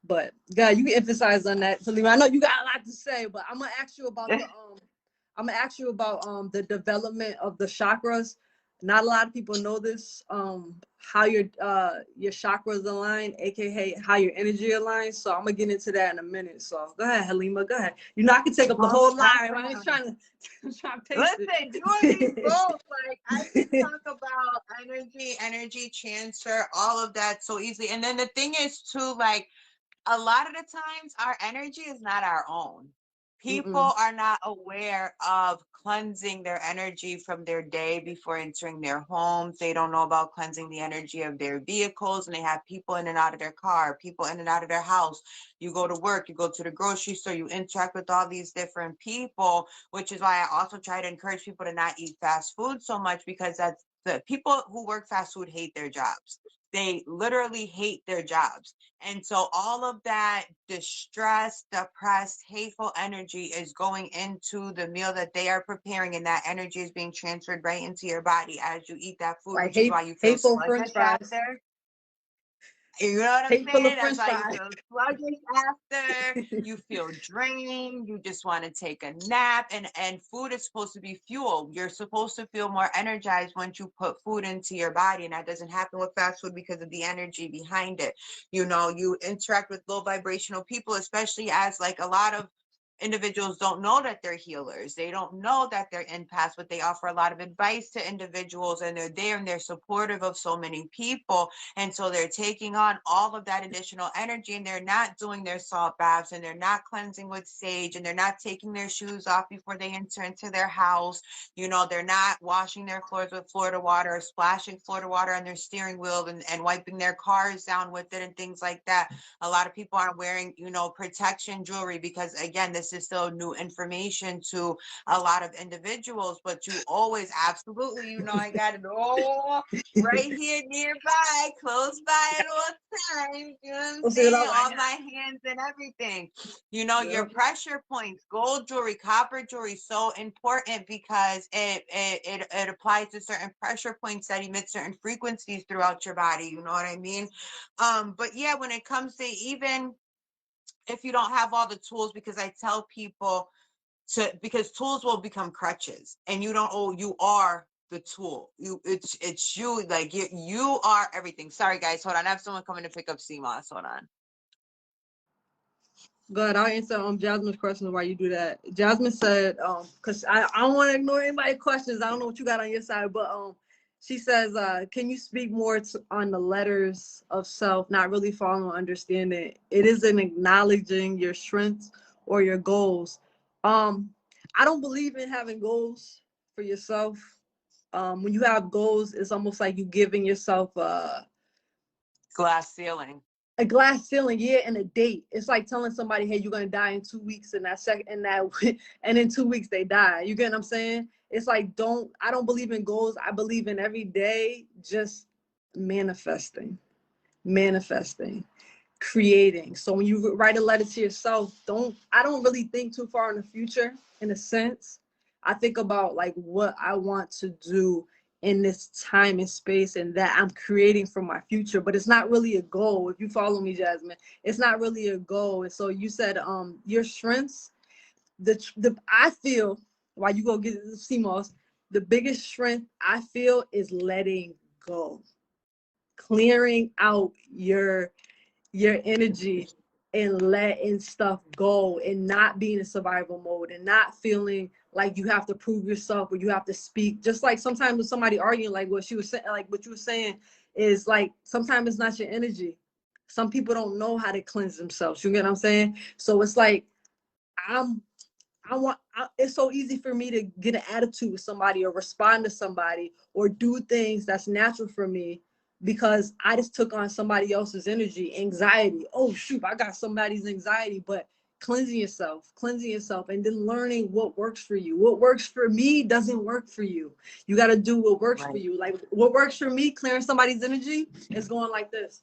but God, you can emphasize on that, Salima. I know you got a lot to say, but I'm gonna ask you about the development of the chakras. Not a lot of people know this. How your chakras align, aka how your energy aligns. So I'm gonna get into that in a minute. So go ahead, Halima. Go ahead. You know I can take up the whole line. I ain't trying to pace Listen, it. you and me both. Like I can talk about energy transfer, all of that so easily. And then the thing is too, like a lot of the times our energy is not our own. People are not aware of cleansing their energy from their day before entering their homes. They don't know about cleansing the energy of their vehicles, and they have people in and out of their car, people in and out of their house. You go to work, you go to the grocery store, you interact with all these different people, which is why I also try to encourage people to not eat fast food so much, because that's the people who work fast food hate their jobs. They literally hate their jobs. And so all of that distress, depressed, hateful energy is going into the meal that they are preparing, and that energy is being transferred right into your body as you eat that food, Like which is why you feel hateful French sluggish fries. after. You know what I'm Hateful saying? of That's French why you fries. feel sluggish after. You feel drained. You just want to take a nap. And food is supposed to be fuel. You're supposed to feel more energized once you put food into your body, and that doesn't happen with fast food because of the energy behind it. You know, you interact with low vibrational people, especially as like a lot of individuals don't know that they're healers. They don't know that they're empaths, but they offer a lot of advice to individuals, and they're there and they're supportive of so many people. And so they're taking on all of that additional energy, and they're not doing their salt baths, and they're not cleansing with sage, and they're not taking their shoes off before they enter into their house. You know, they're not washing their floors with Florida water or splashing Florida water on their steering wheel, and wiping their cars down with it and things like that. A lot of people aren't wearing, you know, protection jewelry because, again, this is still new information to a lot of individuals. But you always, absolutely, you know, I got it all right here nearby, close by at all times. You know what I'm We'll see what saying? else I On got. my hands and everything. You know, your Yep. pressure points, gold jewelry, copper jewelry, so important because it applies to certain pressure points that emit certain frequencies throughout your body. You know what I mean? But yeah, when it comes to, even if you don't have all the tools, because I tell people to, because tools will become crutches, and you don't, oh, you are the tool. It's you, like you are everything. Sorry guys, hold on, I have someone coming to pick up CMOS. Hold on. Go ahead. I'll answer Jasmine's question why you do that. Jasmine said, because I don't want to ignore anybody's questions. I don't know what you got on your side, but she says, can you speak more on the letters of self, not really following understanding? It isn't acknowledging your strengths or your goals. I don't believe in having goals for yourself. When you have goals, it's almost like you giving yourself Glass ceiling. a glass ceiling, yeah, and a date. It's like telling somebody, hey, you're gonna die in 2 weeks, and and in 2 weeks they die. You get what I'm saying? It's like, I don't believe in goals. I believe in every day just manifesting, manifesting, creating. So when you write a letter to yourself, I don't really think too far in the future, in a sense. I think about like what I want to do in this time and space, and that I'm creating for my future. But it's not really a goal. If you follow me, Jasmine, it's not really a goal. And so you said your strengths, the I feel, while you go get the CMOS, the biggest strength I feel is letting go, clearing out your energy, and letting stuff go, and not being in survival mode, and not feeling like you have to prove yourself, or you have to speak. Just like sometimes with somebody arguing, like what she was saying, like what you were saying, is like sometimes it's not your energy. Some people don't know how to cleanse themselves. You get what I'm saying? So it's like I'm it's so easy for me to get an attitude with somebody or respond to somebody or do things that's natural for me because I just took on somebody else's energy, anxiety. Oh shoot, I got somebody's anxiety. But cleansing yourself, and then learning what works for you. What works for me doesn't work for you. You got to do what works for you. Like what works for me, clearing somebody's energy, is going like this.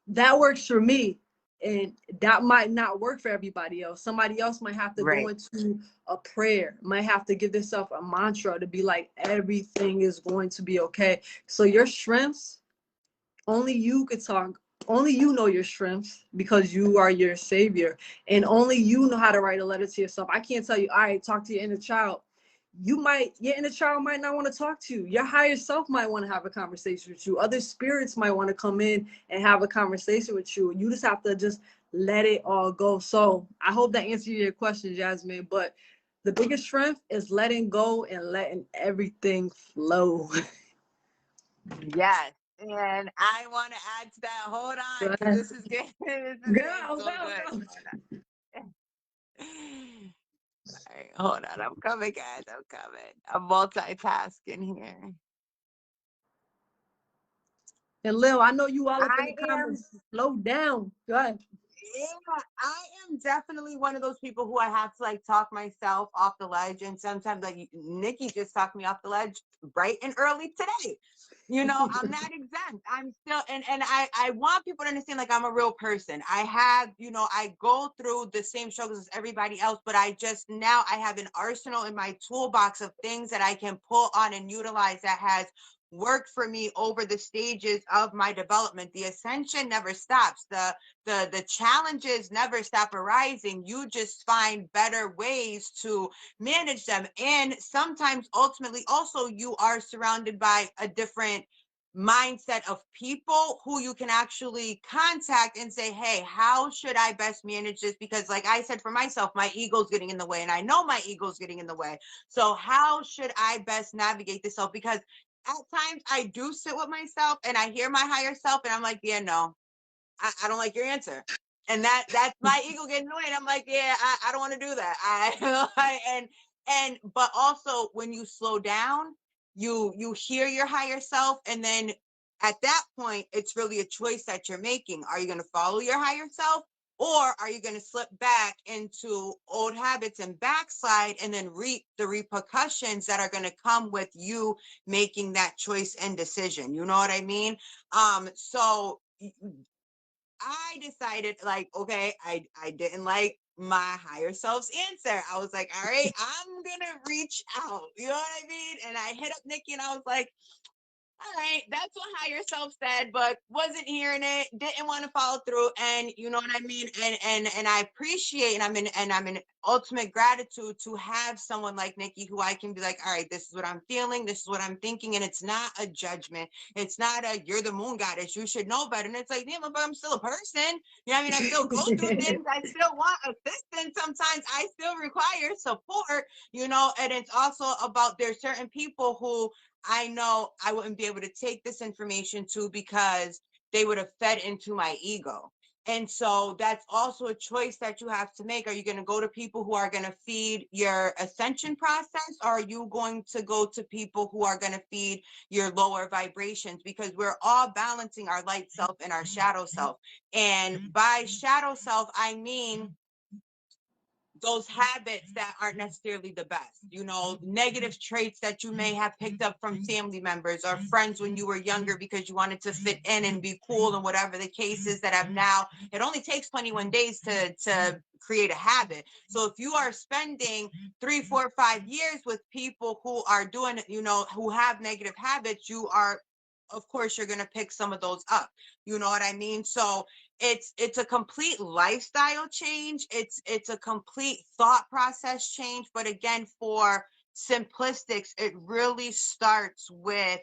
That works for me, and that might not work for everybody else. Somebody else might have to go into a prayer, might have to give themselves a mantra to be like, everything is going to be okay. So your strengths, only you could talk, only you know your strengths because you are your savior, and only you know how to write a letter to yourself. I can't tell you, all right, talk to your inner child. Your inner child might not want to talk to you. Your higher self might want to have a conversation with you. Other spirits might want to come in and have a conversation with you. You just have to just let it all go. So I hope that answers your question, Jasmine. But the biggest strength is letting go and letting everything flow. Yes. And I want to add to that. Hold on, because this is getting this is getting so good. All right, hold on. I'm coming, guys. I'm coming. I'm multitasking here. And Lil, I know you all up in I the am comments. Slow down. Go ahead. Yeah, I am definitely one of those people who I have to like talk myself off the ledge. And sometimes like Nikki just talked me off the ledge bright and early today. You know, I'm not exempt. I'm still and I want people to understand like I'm a real person. I have, you know, I go through the same struggles as everybody else, but I just now I have an arsenal in my toolbox of things that I can pull on and utilize that has worked for me over the stages of my development. The ascension never stops. The challenges never stop arising. You just find better ways to manage them. And sometimes ultimately also you are surrounded by a different mindset of people who you can actually contact and say, hey, how should I best manage this? Because like I said, for myself, my ego's getting in the way and I know my ego's getting in the way. So how should I best navigate this self? Because at times I do sit with myself and I hear my higher self and I'm like, yeah, no, I don't like your answer. And that's my ego getting annoyed. I'm like, yeah, I don't want to do that. But also when you slow down, you hear your higher self, and then at that point, it's really a choice that you're making. Are you going to follow your higher self? Or are you going to slip back into old habits and backslide and then reap the repercussions that are going to come with you making that choice and decision? You know what I mean? So I decided like, okay, I didn't like my higher self's answer. I was like, all right, I'm gonna reach out. You know what I mean? And I hit up Nikki and I was like, all right, that's what higher self said, but wasn't hearing it, didn't want to follow through. And you know what I mean? And I appreciate and I'm in ultimate gratitude to have someone like Nikki who I can be like, all right, this is what I'm feeling, this is what I'm thinking. And it's not a judgment. It's not a you're the moon goddess, you should know better. And it's like, damn, but I'm still a person. You know what I mean? I still go through things, I still want assistance. Sometimes I still require support, you know, and it's also about there's certain people who I know I wouldn't be able to take this information to because they would have fed into my ego. And so that's also a choice that you have to make. Are you going to go to people who are going to feed your ascension process? Or are you going to go to people who are going to feed your lower vibrations? Because we're all balancing our light self and our shadow self. And by shadow self, I mean those habits that aren't necessarily the best, you know, negative traits that you may have picked up from family members or friends when you were younger because you wanted to fit in and be cool and whatever the case is that have now, it only takes 21 days to create a habit. So if you are spending 3, 4, 5 years with people who are doing, you know, who have negative habits, you are, of course, you're going to pick some of those up. You know what I mean? So it's a complete lifestyle change. It's a complete thought process change. But again, for simplistics, it really starts with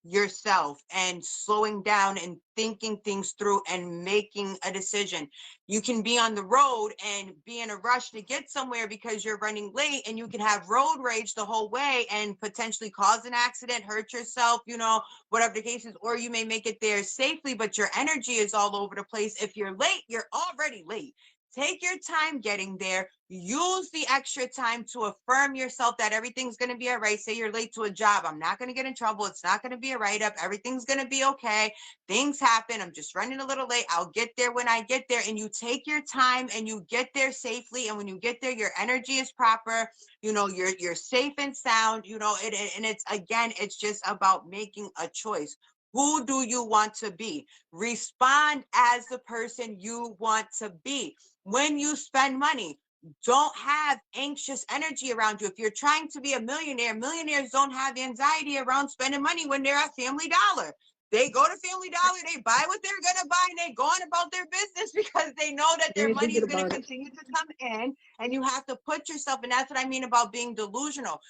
yourself and slowing down and thinking things through and making a decision. You can be on the road and be in a rush to get somewhere because you're running late, and you can have road rage the whole way and potentially cause an accident, hurt yourself, you know, whatever the case is. Or you may make it there safely, but your energy is all over the place. If you're late, you're already late. Take your time getting there. Use the extra time to affirm yourself that everything's going to be all right. Say you're late to a job. I'm not going to get in trouble. It's not going to be a write-up. Everything's going to be okay. Things happen. I'm just running a little late. I'll get there when I get there. And you take your time and you get there safely. And when you get there, your energy is proper. You know, you're safe and sound, you know, and it's, again, it's just about making a choice. Who do you want to be? Respond as the person you want to be. When you spend money, don't have anxious energy around you. If you're trying to be a millionaire, millionaires don't have anxiety around spending money when they're at Family Dollar. They go to Family Dollar, they buy what they're going to buy, and they go on about their business because they know that their money is going to continue to come in, and you have to put yourself, and that's what I mean about being delusional.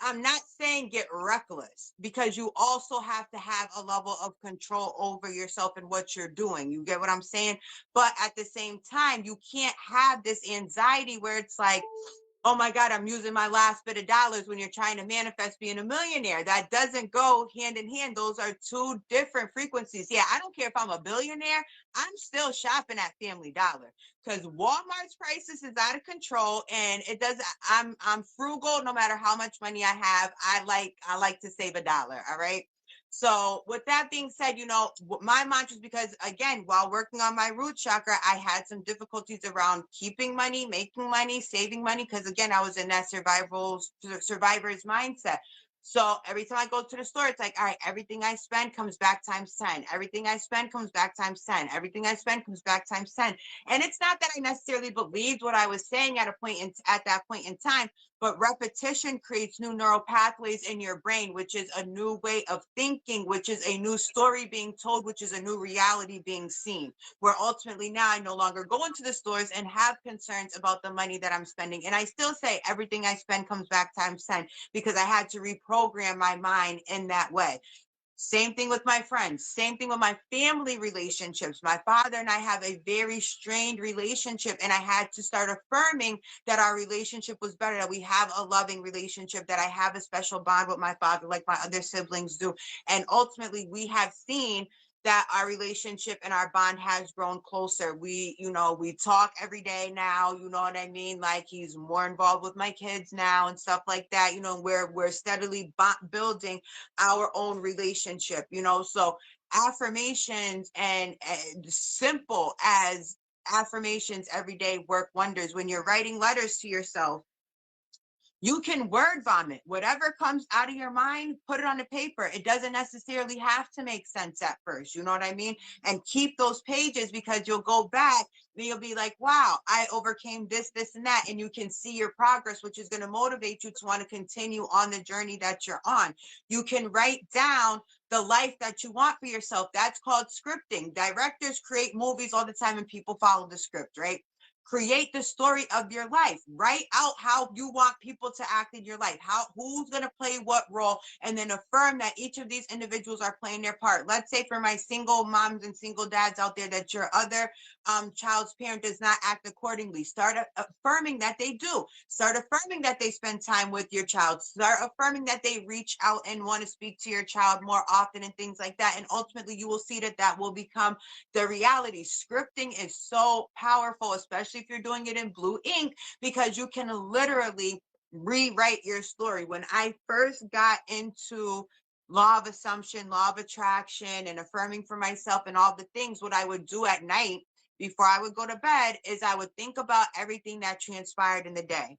I'm not saying get reckless, because you also have to have a level of control over yourself and what you're doing. You get what I'm saying? But at the same time, you can't have this anxiety where it's like, oh my God, I'm using my last bit of dollars when you're trying to manifest being a millionaire. That doesn't go hand in hand. Those are two different frequencies. Yeah, I don't care if I'm a billionaire, I'm still shopping at Family Dollar because Walmart's prices is out of control, and it does. I'm frugal no matter how much money I have. I like to save a dollar. All right. So with that being said, you know, my mantra is, because again, while working on my root chakra, I had some difficulties around keeping money, making money, saving money. Cause again, I was in that survivor's mindset. So every time I go to the store, it's like, all right, everything I spend comes back times 10. Everything I spend comes back times 10. Everything I spend comes back times 10. And it's not that I necessarily believed what I was saying at that point in time, but repetition creates new neural pathways in your brain, which is a new way of thinking, which is a new story being told, which is a new reality being seen, where ultimately now I no longer go into the stores and have concerns about the money that I'm spending. And I still say everything I spend comes back times 10, because I had to reprogram my mind in that way. Same thing with my friends, same thing with my family relationships. My father and I have a very strained relationship, and I had to start affirming that our relationship was better, that we have a loving relationship, that I have a special bond with my father like my other siblings do. And ultimately, we have seen that our relationship and our bond has grown closer. We, you know, we talk every day now, you know what I mean? Like, he's more involved with my kids now and stuff like that. You know, we're steadily building our own relationship, you know. So affirmations and simple as affirmations every day work wonders. When you're writing letters to yourself, you can word vomit whatever comes out of your mind, put it on the paper. It doesn't necessarily have to make sense at first, you know what I mean? And keep those pages, because you'll go back and you'll be like, wow, I overcame this and that, and you can see your progress, which is going to motivate you to want to continue on the journey that you're on. You can write down the life that you want for yourself. That's called scripting. Directors create movies all the time and people follow the script, right? Create the story of your life. Write out how you want people to act in your life, who's going to play what role, and then affirm that each of these individuals are playing their part. Let's say for my single moms and single dads out there, that your other child's parent does not act accordingly. Start affirming that they do. Start affirming that they spend time with your child. Start affirming that they reach out and want to speak to your child more often and things like that. And ultimately, you will see that that will become the reality. Scripting is so powerful, especially if you're doing it in blue ink, because you can literally rewrite your story. When I first got into law of assumption, law of attraction, and affirming for myself and all the things, what I would do at night before I would go to bed is I would think about everything that transpired in the day.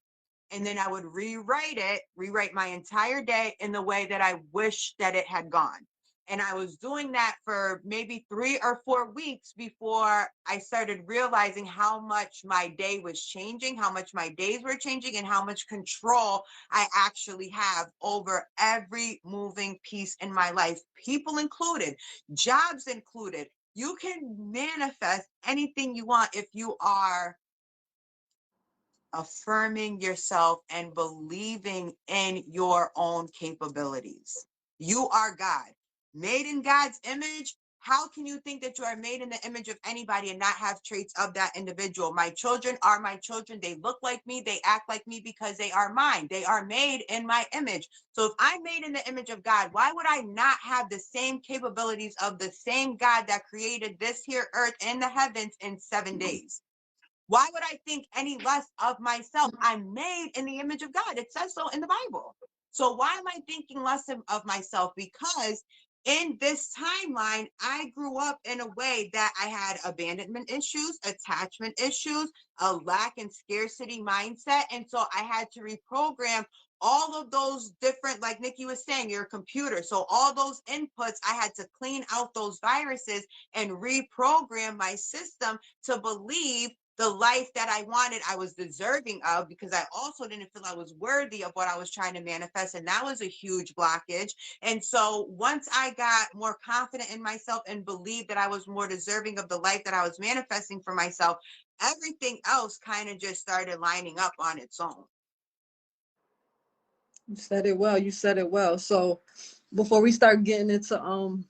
And then I would rewrite my entire day in the way that I wish that it had gone. And I was doing that for maybe 3 or 4 weeks before I started realizing how much my day was changing, how much my days were changing, and how much control I actually have over every moving piece in my life, people included, jobs included. You can manifest anything you want if you are affirming yourself and believing in your own capabilities. You are God, made in God's image. How can you think that you are made in the image of anybody and not have traits of that individual? My children are my children. They look like me. They act like me because they are mine. They are made in my image. So if I'm made in the image of God, why would I not have the same capabilities of the same God that created this here earth and the heavens in 7 days? Why would I think any less of myself? I'm made in the image of God. It says so in the Bible. So why am I thinking less of myself? Because in this timeline, I grew up in a way that I had abandonment issues, attachment issues, a lack and scarcity mindset. And so I had to reprogram all of those different, like Nikki was saying, your computer. So all those inputs, I had to clean out those viruses and reprogram my system to believe the life that I wanted, I was deserving of, because I also didn't feel I was worthy of what I was trying to manifest. And that was a huge blockage. And so once I got more confident in myself and believed that I was more deserving of the life that I was manifesting for myself, everything else kind of just started lining up on its own. You said it well. You said it well. So before we start getting into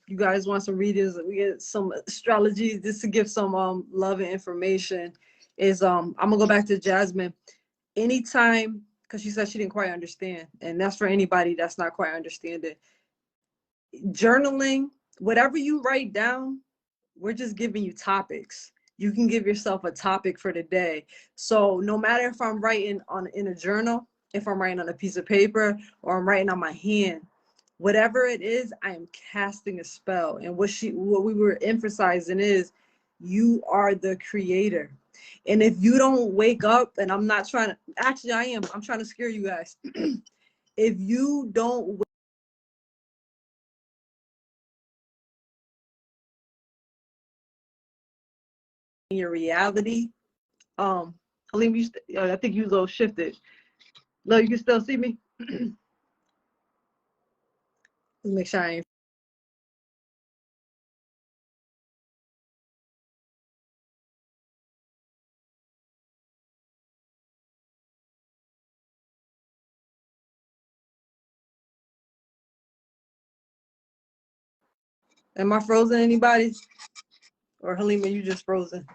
you guys want some readings, we get some astrology just to give some love and information, is I'm gonna go back to Jasmine. Anytime, because she said she didn't quite understand, and that's for anybody that's not quite understanding. Journaling, whatever you write down, we're just giving you topics. You can give yourself a topic for the day. So no matter if I'm writing in a journal, if I'm writing on a piece of paper, or I'm writing on my hand, whatever it is, I am casting a spell. And what we were emphasizing is, you are the creator. And if you don't wake up, and I'm not trying to, actually I'm trying to scare you guys. If you don't your reality, Halim, I think you a little shifted. Look, you can still see me. Let's make sure I ain't. Am I frozen, anybody? Or Halima, you just frozen?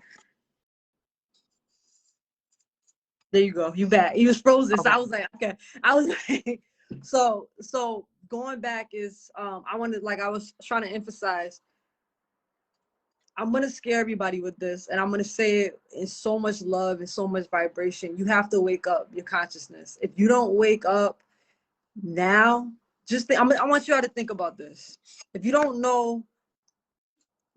There you go. You back. You was frozen. So I was like, okay. I was like, so going back is I wanted, like I was trying to emphasize, I'm gonna scare everybody with this, and I'm gonna say it in so much love and so much vibration. You have to wake up your consciousness. If you don't wake up now, just think, I want you all to think about this. If you don't know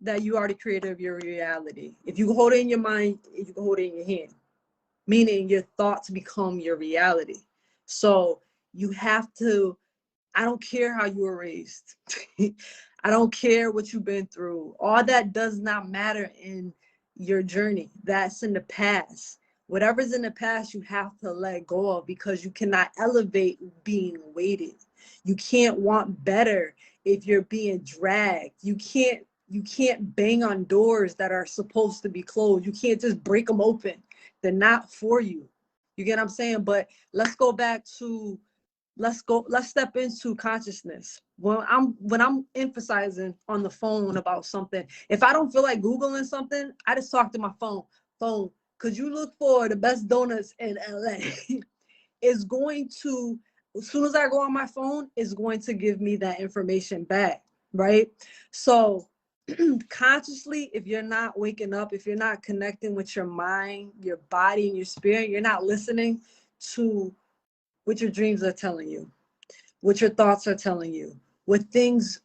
that you are the creator of your reality, if you hold it in your mind, you can hold it in your hand, meaning your thoughts become your reality. So you have to, I don't care how you were raised. I don't care what you've been through. All that does not matter in your journey. That's in the past. Whatever's in the past, you have to let go of, because you cannot elevate being weighted. You can't want better if you're being dragged. You can't bang on doors that are supposed to be closed. You can't just break them open. They're not for you. You get what I'm saying? But let's go back to, let's step into consciousness. When I'm emphasizing on the phone about something, if I don't feel like Googling something, I just talk to my phone. Could you look for the best donuts in LA? It's going to, as soon as I go on my phone, it's going to give me that information back, right? So consciously, if you're not waking up, if you're not connecting with your mind, your body, and your spirit, you're not listening to what your dreams are telling you, what your thoughts are telling you, what things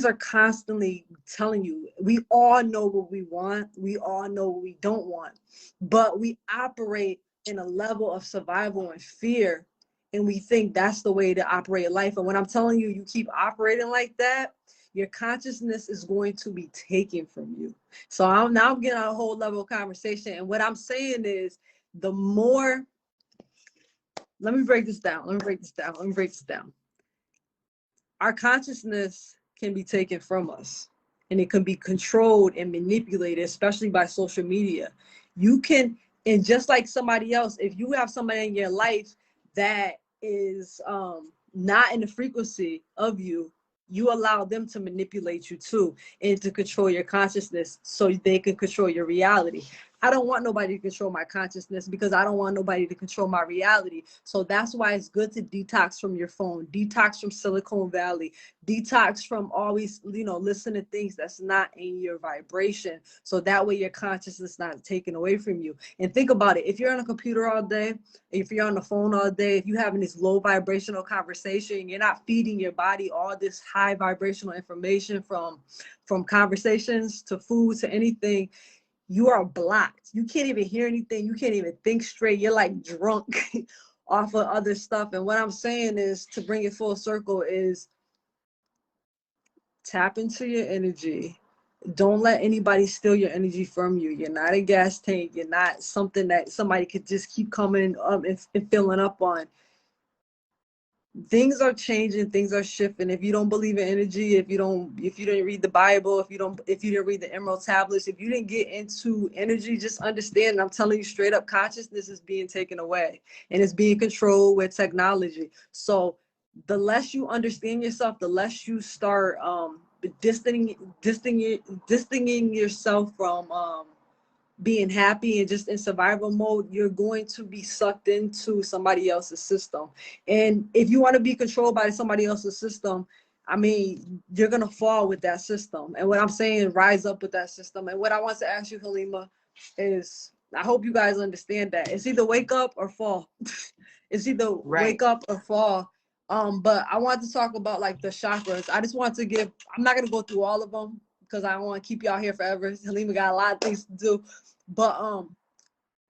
are constantly telling you. We all know what we want. We all know what we don't want, but we operate in a level of survival and fear, and we think that's the way to operate life. And when I'm telling you, you keep operating like that, your consciousness is going to be taken from you. So I'm getting a whole level of conversation, and what I'm saying is, the more, let me break this down. Our consciousness can be taken from us, and it can be controlled and manipulated, especially by social media. You can, and just like somebody else, if you have somebody in your life that is not in the frequency of you, you allow them to manipulate you too, and to control your consciousness so they can control your reality. I don't want nobody to control my consciousness because I don't want nobody to control my reality. So that's why it's good to detox from your phone, detox from Silicon Valley, detox from always, listen to things that's not in your vibration. So that way your consciousness is not taken away from you. And think about it. If you're on a computer all day, if you're on the phone all day, if you're having this low vibrational conversation, you're not feeding your body all this high vibrational information from conversations to food to anything, you are blocked. You can't even hear anything. You can't even think straight. You're like drunk off of other stuff. And what I'm saying is, to bring it full circle, is tap into your energy. Don't let anybody steal your energy from you. You're not a gas tank. You're not something that somebody could just keep coming up and filling up on. Things are changing, things are shifting. If you don't believe in energy, if you didn't read the Bible, if you didn't read the Emerald Tablets, if you didn't get into energy, just understand, I'm telling you straight up, consciousness is being taken away and it's being controlled with technology. So the less you understand yourself, the less you start distancing yourself from being happy and just in survival mode, you're going to be sucked into somebody else's system. And if you want to be controlled by somebody else's system, I mean, you're going to fall with that system. And what I'm saying, rise up with that system. And what I want to ask you, Halima, is I hope you guys understand that it's either wake up or fall. It's either wake up or fall. But I want to talk about like the chakras. I just want to I'm not going to go through all of them because I don't want to keep y'all here forever. Halima got a lot of things to do. But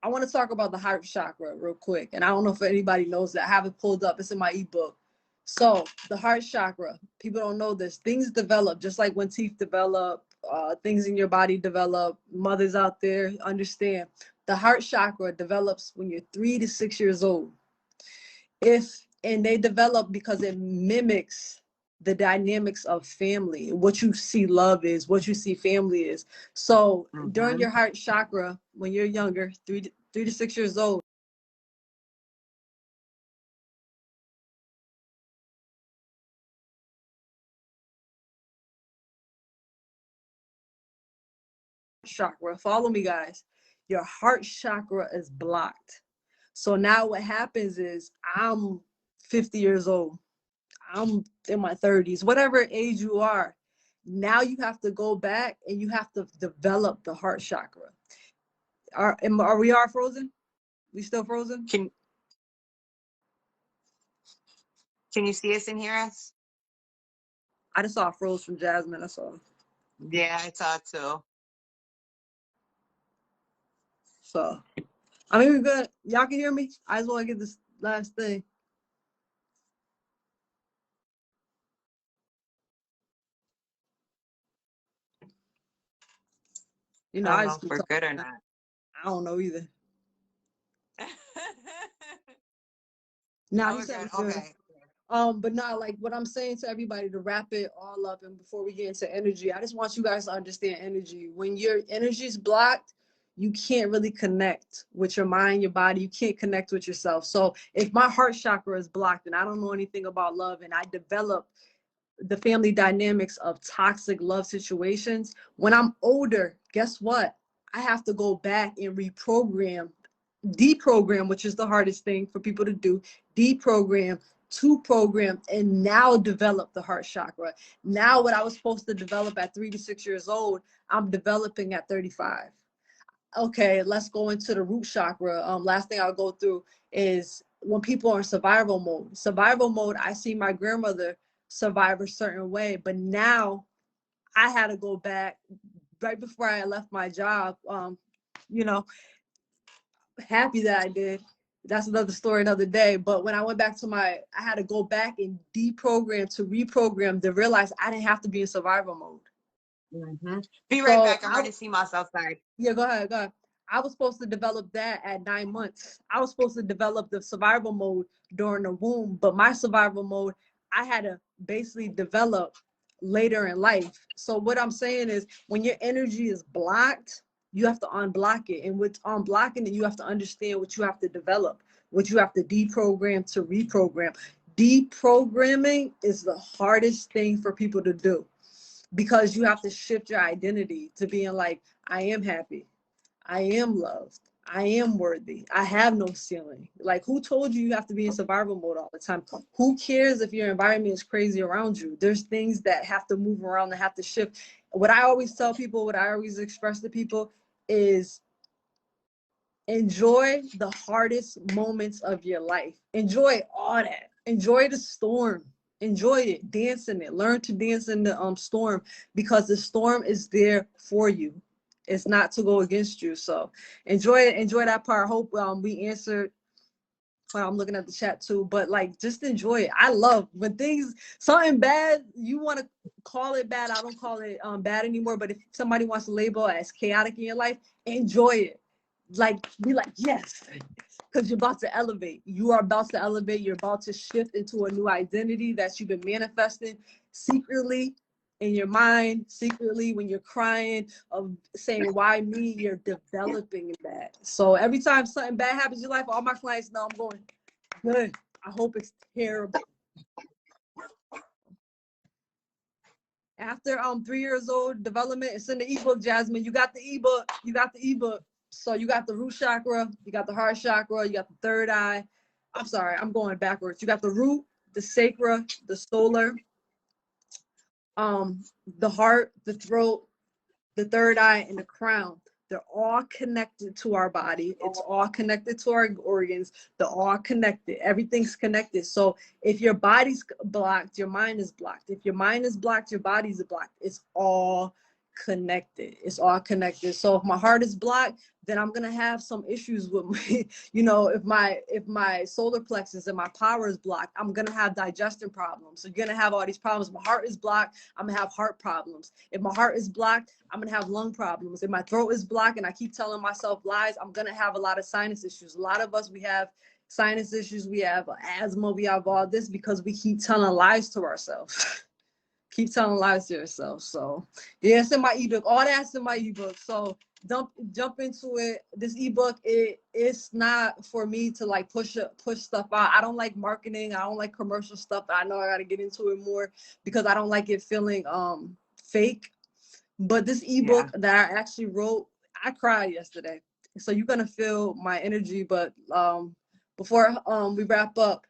I want to talk about the heart chakra real quick. And I don't know if anybody knows that. I have it pulled up. It's in my ebook. So the heart chakra, people don't know this. Things develop just like when teeth develop, things in your body develop. Mothers out there understand. The heart chakra develops when you're 3 to 6 years old. And they develop because it mimics the dynamics of family, what you see love is, what you see family is. So during your heart chakra, when you're younger, 3 to 6 years old, chakra, follow me guys, your heart chakra is blocked. So now what happens is, I'm 50 years old, I'm in my 30s, whatever age you are, now you have to go back and you have to develop the heart chakra. Are we frozen? We still frozen? Can you see us and hear us? I just saw a froze from Jasmine. I saw. Yeah, I saw it too. So, I mean, we're good. Y'all can hear me? I just want to get this last thing. You know, I don't I know just if keep we're talking. good or not. I don't know either. Nah, Oh, he we're said good. we're good. Okay. But not like what I'm saying to everybody, to wrap it all up, and before we get into energy, I just want you guys to understand energy. When your energy is blocked, you can't really connect with your mind, your body. You can't connect with yourself. So if my heart chakra is blocked and I don't know anything about love, and I develop the family dynamics of toxic love situations, when I'm older, guess what? I have to go back and deprogram, which is the hardest thing for people to do, deprogram to program, and now develop the heart chakra. Now what I was supposed to develop at 3 to 6 years old, I'm developing at 35. Okay, let's go into the root chakra. Last thing I'll go through is when people are in survival mode. Survival mode, I see my grandmother survive a certain way, but now I had to go back right before I left my job. You know, happy that I did. That's another story, another day. But when I went back to I had to go back and deprogram to reprogram to realize I didn't have to be in survival mode. Be right back. I'm ready to see us outside. Yeah, go ahead, go ahead. I was supposed to develop that at 9 months. I was supposed to develop the survival mode during the womb, but my survival mode, I had to basically develop later in life. So what I'm saying is, when your energy is blocked, you have to unblock it. And with unblocking it, you have to understand what you have to develop, what you have to deprogram to reprogram. Deprogramming is the hardest thing for people to do, because you have to shift your identity to being like, I am happy. I am loved. I am worthy. I have no ceiling. Like, who told you you have to be in survival mode all the time? Who cares if your environment is crazy around you? There's things that have to move around, that have to shift. What I always tell people, what I always express to people is enjoy the hardest moments of your life. Enjoy all that. Enjoy the storm. Enjoy it. Dance in it. Learn to dance in the storm, because the storm is there for you. It's not to go against you. So enjoy it. Enjoy that part. Hope we answered. Well, I'm looking at the chat too, but like, just enjoy it. I love when things, something bad, you want to call it bad. I don't call it bad anymore. But if somebody wants to label it as chaotic in your life, enjoy it. Like, be like, yes, because you're about to elevate. You are about to elevate. You're about to shift into a new identity that you've been manifesting secretly in your mind, secretly when you're crying, of saying, why me? You're developing that. So every time something bad happens in your life, all my clients know I'm going, good. I hope it's terrible. After 3 years old development, it's in the ebook, Jasmine. You got the ebook. You got the ebook. So you got the root chakra, you got the heart chakra, you got the third eye. I'm sorry, I'm going backwards. You got the root, the sacra, the solar, the heart, the throat, the third eye, and the crown. They're all connected to our body. It's all connected to our organs. They're all connected. Everything's connected. So if your body's blocked, your mind is blocked. If your mind is blocked, your body's blocked. It's all connected. It's all connected. So if my heart is blocked, then I'm gonna have some issues with me. If my solar plexus and my power is blocked, I'm gonna have digestion problems. So you're gonna have all these problems. My heart is blocked, I'm gonna have heart problems. If my heart is blocked, I'm gonna have lung problems. If my throat is blocked and I keep telling myself lies, I'm gonna have a lot of sinus issues. A lot of us, we have sinus issues, we have asthma, we have all this because we keep telling lies to ourselves. Keep telling lies to yourself. So yeah, it's in my ebook. All that's in my ebook. So jump into it. This ebook, it's not for me to like push stuff out. I don't like marketing. I don't like commercial stuff. I know I got to get into it more because I don't like it feeling fake. But this ebook that I actually wrote, I cried yesterday. So you're gonna feel my energy. But before we wrap up,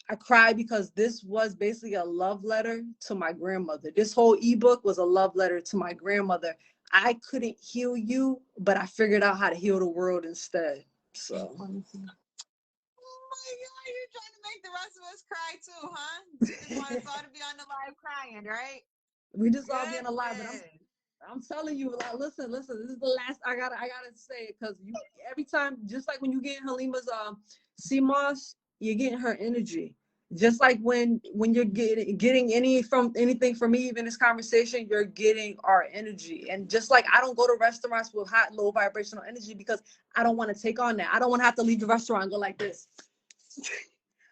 I cried because this was basically a love letter to my grandmother. This whole ebook was a love letter to my grandmother. I couldn't heal you, but I figured out how to heal the world instead. So. Oh my God, you're trying to make the rest of us cry too, huh? You just want us all to be on the live crying, right? We just all being alive, but I'm telling you, like, listen, this is the last I gotta say it, because you every time, just like when you get Halima's CMOS, you're getting her energy. Just like when you're getting anything from me, even this conversation, you're getting our energy. And just like I don't go to restaurants with hot, low vibrational energy because I don't want to take on that. I don't want to have to leave the restaurant and go like this.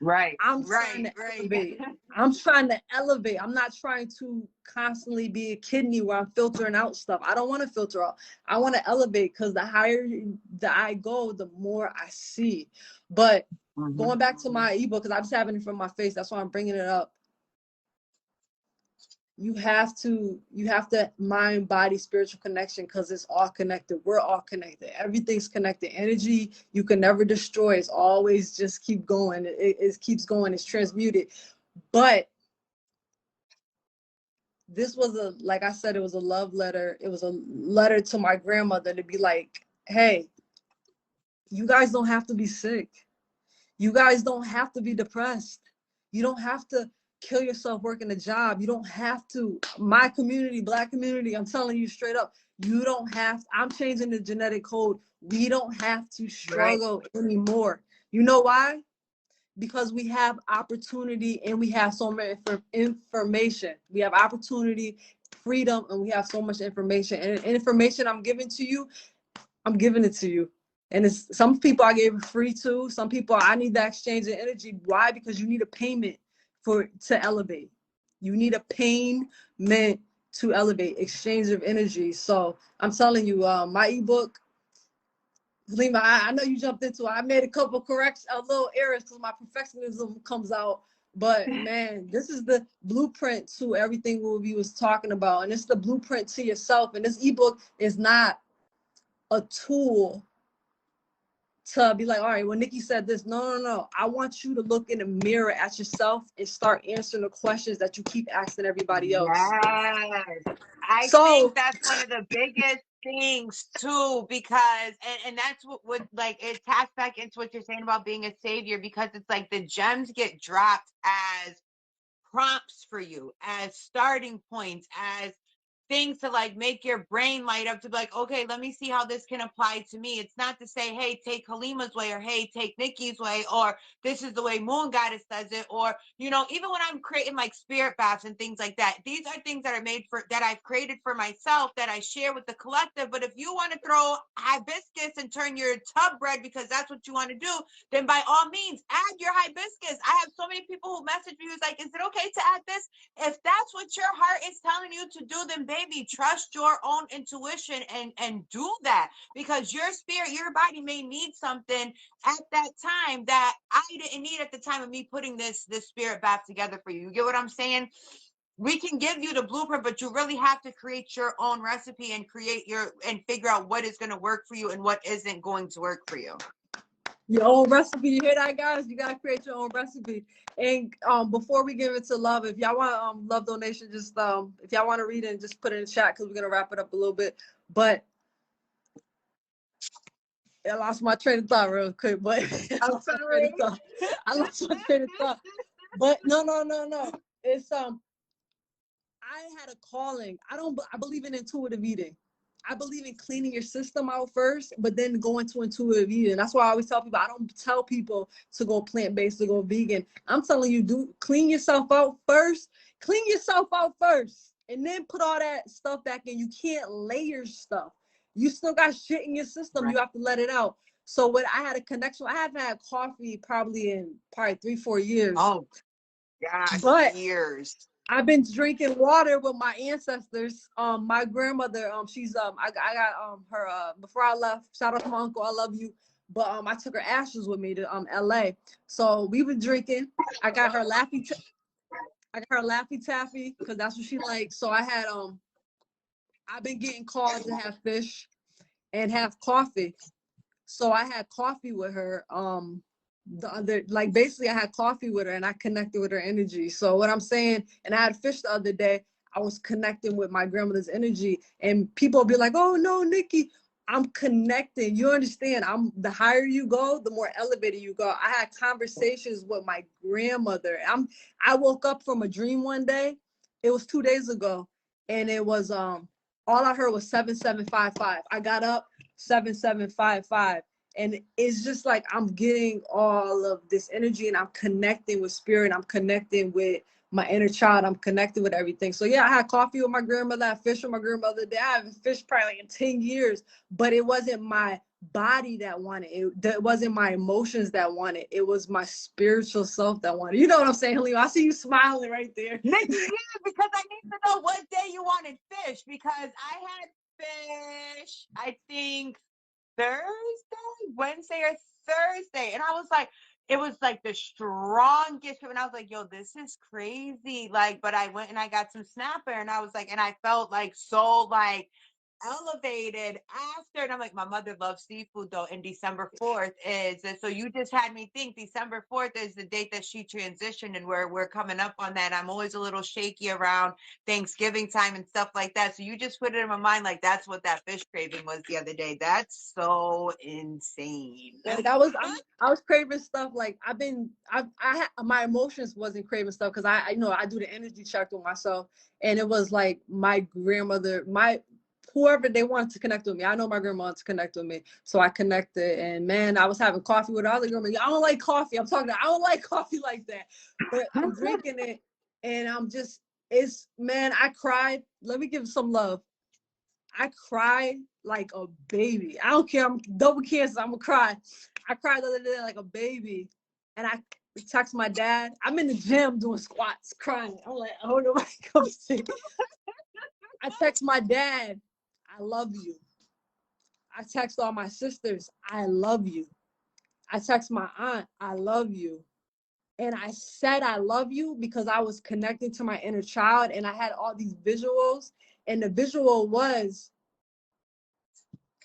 Right. I'm trying to elevate. I'm trying to elevate. I'm not trying to constantly be a kidney where I'm filtering out stuff. I don't want to filter out. I want to elevate, because the higher that I go, the more I see. But going back to my ebook, because I'm just having it from my face, that's why I'm bringing it up. You have to mind, body, spiritual connection, because it's all connected. We're all connected. Everything's connected. Energy you can never destroy. It's always just keep going. It keeps going. It's transmuted. But this was like I said, it was a love letter. It was a letter to my grandmother to be like, hey, you guys don't have to be sick. You guys don't have to be depressed. You don't have to kill yourself working a job. You don't have to. My community, Black community, I'm telling you straight up, you don't have, I'm changing the genetic code. We don't have to struggle anymore. You know why? Because we have opportunity and we have so much information. We have opportunity, freedom, and we have so much information. And information I'm giving to you, I'm giving it to you. And it's some people I gave it free to. Some people I need that exchange of energy. Why? Because you need a payment to elevate. You need a payment to elevate, exchange of energy. So I'm telling you, my ebook, Lima, I know you jumped into it. I made a couple corrections, a little errors because my perfectionism comes out. But man, this is the blueprint to everything we was talking about. And it's the blueprint to yourself. And this ebook is not a tool to be like, all right, when Nikki said this, no. I want you to look in the mirror at yourself and start answering the questions that you keep asking everybody else. Yes. I So think that's one of the biggest things too, because and that's what like it taps back into what you're saying about being a savior, because it's like the gems get dropped as prompts for you, as starting points, as things to like make your brain light up to be like, okay, let me see how this can apply to me. It's not to say, hey, take Halima's way, or hey, take Nikki's way, or this is the way Moon Goddess does it, or even when I'm creating like spirit baths and things like that, these are things that are made for that I've created for myself that I share with the collective. But if you want to throw hibiscus and turn your tub red because that's what you want to do, then by all means add your hibiscus. I have so many people who message me who's like, is it okay to add this? If that's what your heart is telling you to do, then baby, trust your own intuition and do that, because your spirit, your body may need something at that time that I didn't need at the time of me putting this spirit back together for you. You get what I'm saying? We can give you the blueprint, but you really have to create your own recipe and figure out what is going to work for you and what isn't going to work for you. Your own recipe. You hear that, guys? You gotta create your own recipe. And before we give it to love, if y'all want love donation, just if y'all want to read it, just put it in the chat because we're gonna wrap it up a little bit. But I lost my train of thought real quick. But I'm sorry. I lost my train of thought. But no. It's I had a calling. I believe in intuitive eating. I believe in cleaning your system out first, but then go into intuitive eating. That's why I always tell people, I don't tell people to go plant-based, to go vegan. I'm telling you, clean yourself out first. Clean yourself out first. And then put all that stuff back in. You can't layer stuff. You still got shit in your system. Right. You have to let it out. So what I had a connection, I haven't had coffee probably in 3-4 years. Oh gosh, but years. I've been drinking water with my ancestors. My grandmother, she's I got her before I left. Shout out to my uncle, I love you. But I took her ashes with me to LA. So we were drinking. I got her Laffy Taffy because that's what she likes. So I had I've been getting called to have fish and have coffee. So I had coffee with her. Basically I had coffee with her and I connected with her energy. So what I'm saying, and I had fish the other day, I was connecting with my grandmother's energy, and people be like, oh no, Nikki, I'm connecting. You understand? The higher you go, the more elevated you go. I had conversations with my grandmother. I woke up from a dream one day. It was 2 days ago, and it was all I heard was 7755. I got up 7755. And it's just like I'm getting all of this energy and I'm connecting with spirit. I'm connecting with my inner child. I'm connecting with everything. So yeah, I had coffee with my grandmother. I fished with my grandmother. I haven't fished probably like in 10 years, but it wasn't my body that wanted it. It wasn't my emotions that wanted. It was my spiritual self that wanted. You know what I'm saying, Leo? I see you smiling right there. Yeah, because I need to know what day you wanted fish, because I had fish, I think Wednesday or Thursday. And I was like, it was like the strongest. And I was like, yo, this is crazy. Like, but I went and I got some snapper and I was like, and I felt like so like elevated after. And I'm like, my mother loves seafood though. And December 4th is, and so you just had me think December 4th is the date that she transitioned, and we're coming up on that. I'm always a little shaky around Thanksgiving time and stuff like that. So you just put it in my mind, like that's what that fish craving was the other day. That's so insane. Like I was craving stuff. Like my emotions wasn't craving stuff because I do the energy check with myself, and it was like my grandmother, whoever they wanted to connect with me. I know my grandma wanted to connect with me. So I connected, and man, I was having coffee with her. I was like, I don't like coffee. I don't like coffee like that. But I'm drinking it, and I cried. Let me give some love. I cried like a baby. I don't care. I'm double cancer. I'm gonna cry. I cried the other day like a baby. And I text my dad. I'm in the gym doing squats, crying. I'm like, oh, nobody comes to. I text my dad, I love you. I text all my sisters, I love you. I text my aunt, I love you. And I said I love you because I was connecting to my inner child, and I had all these visuals. And the visual was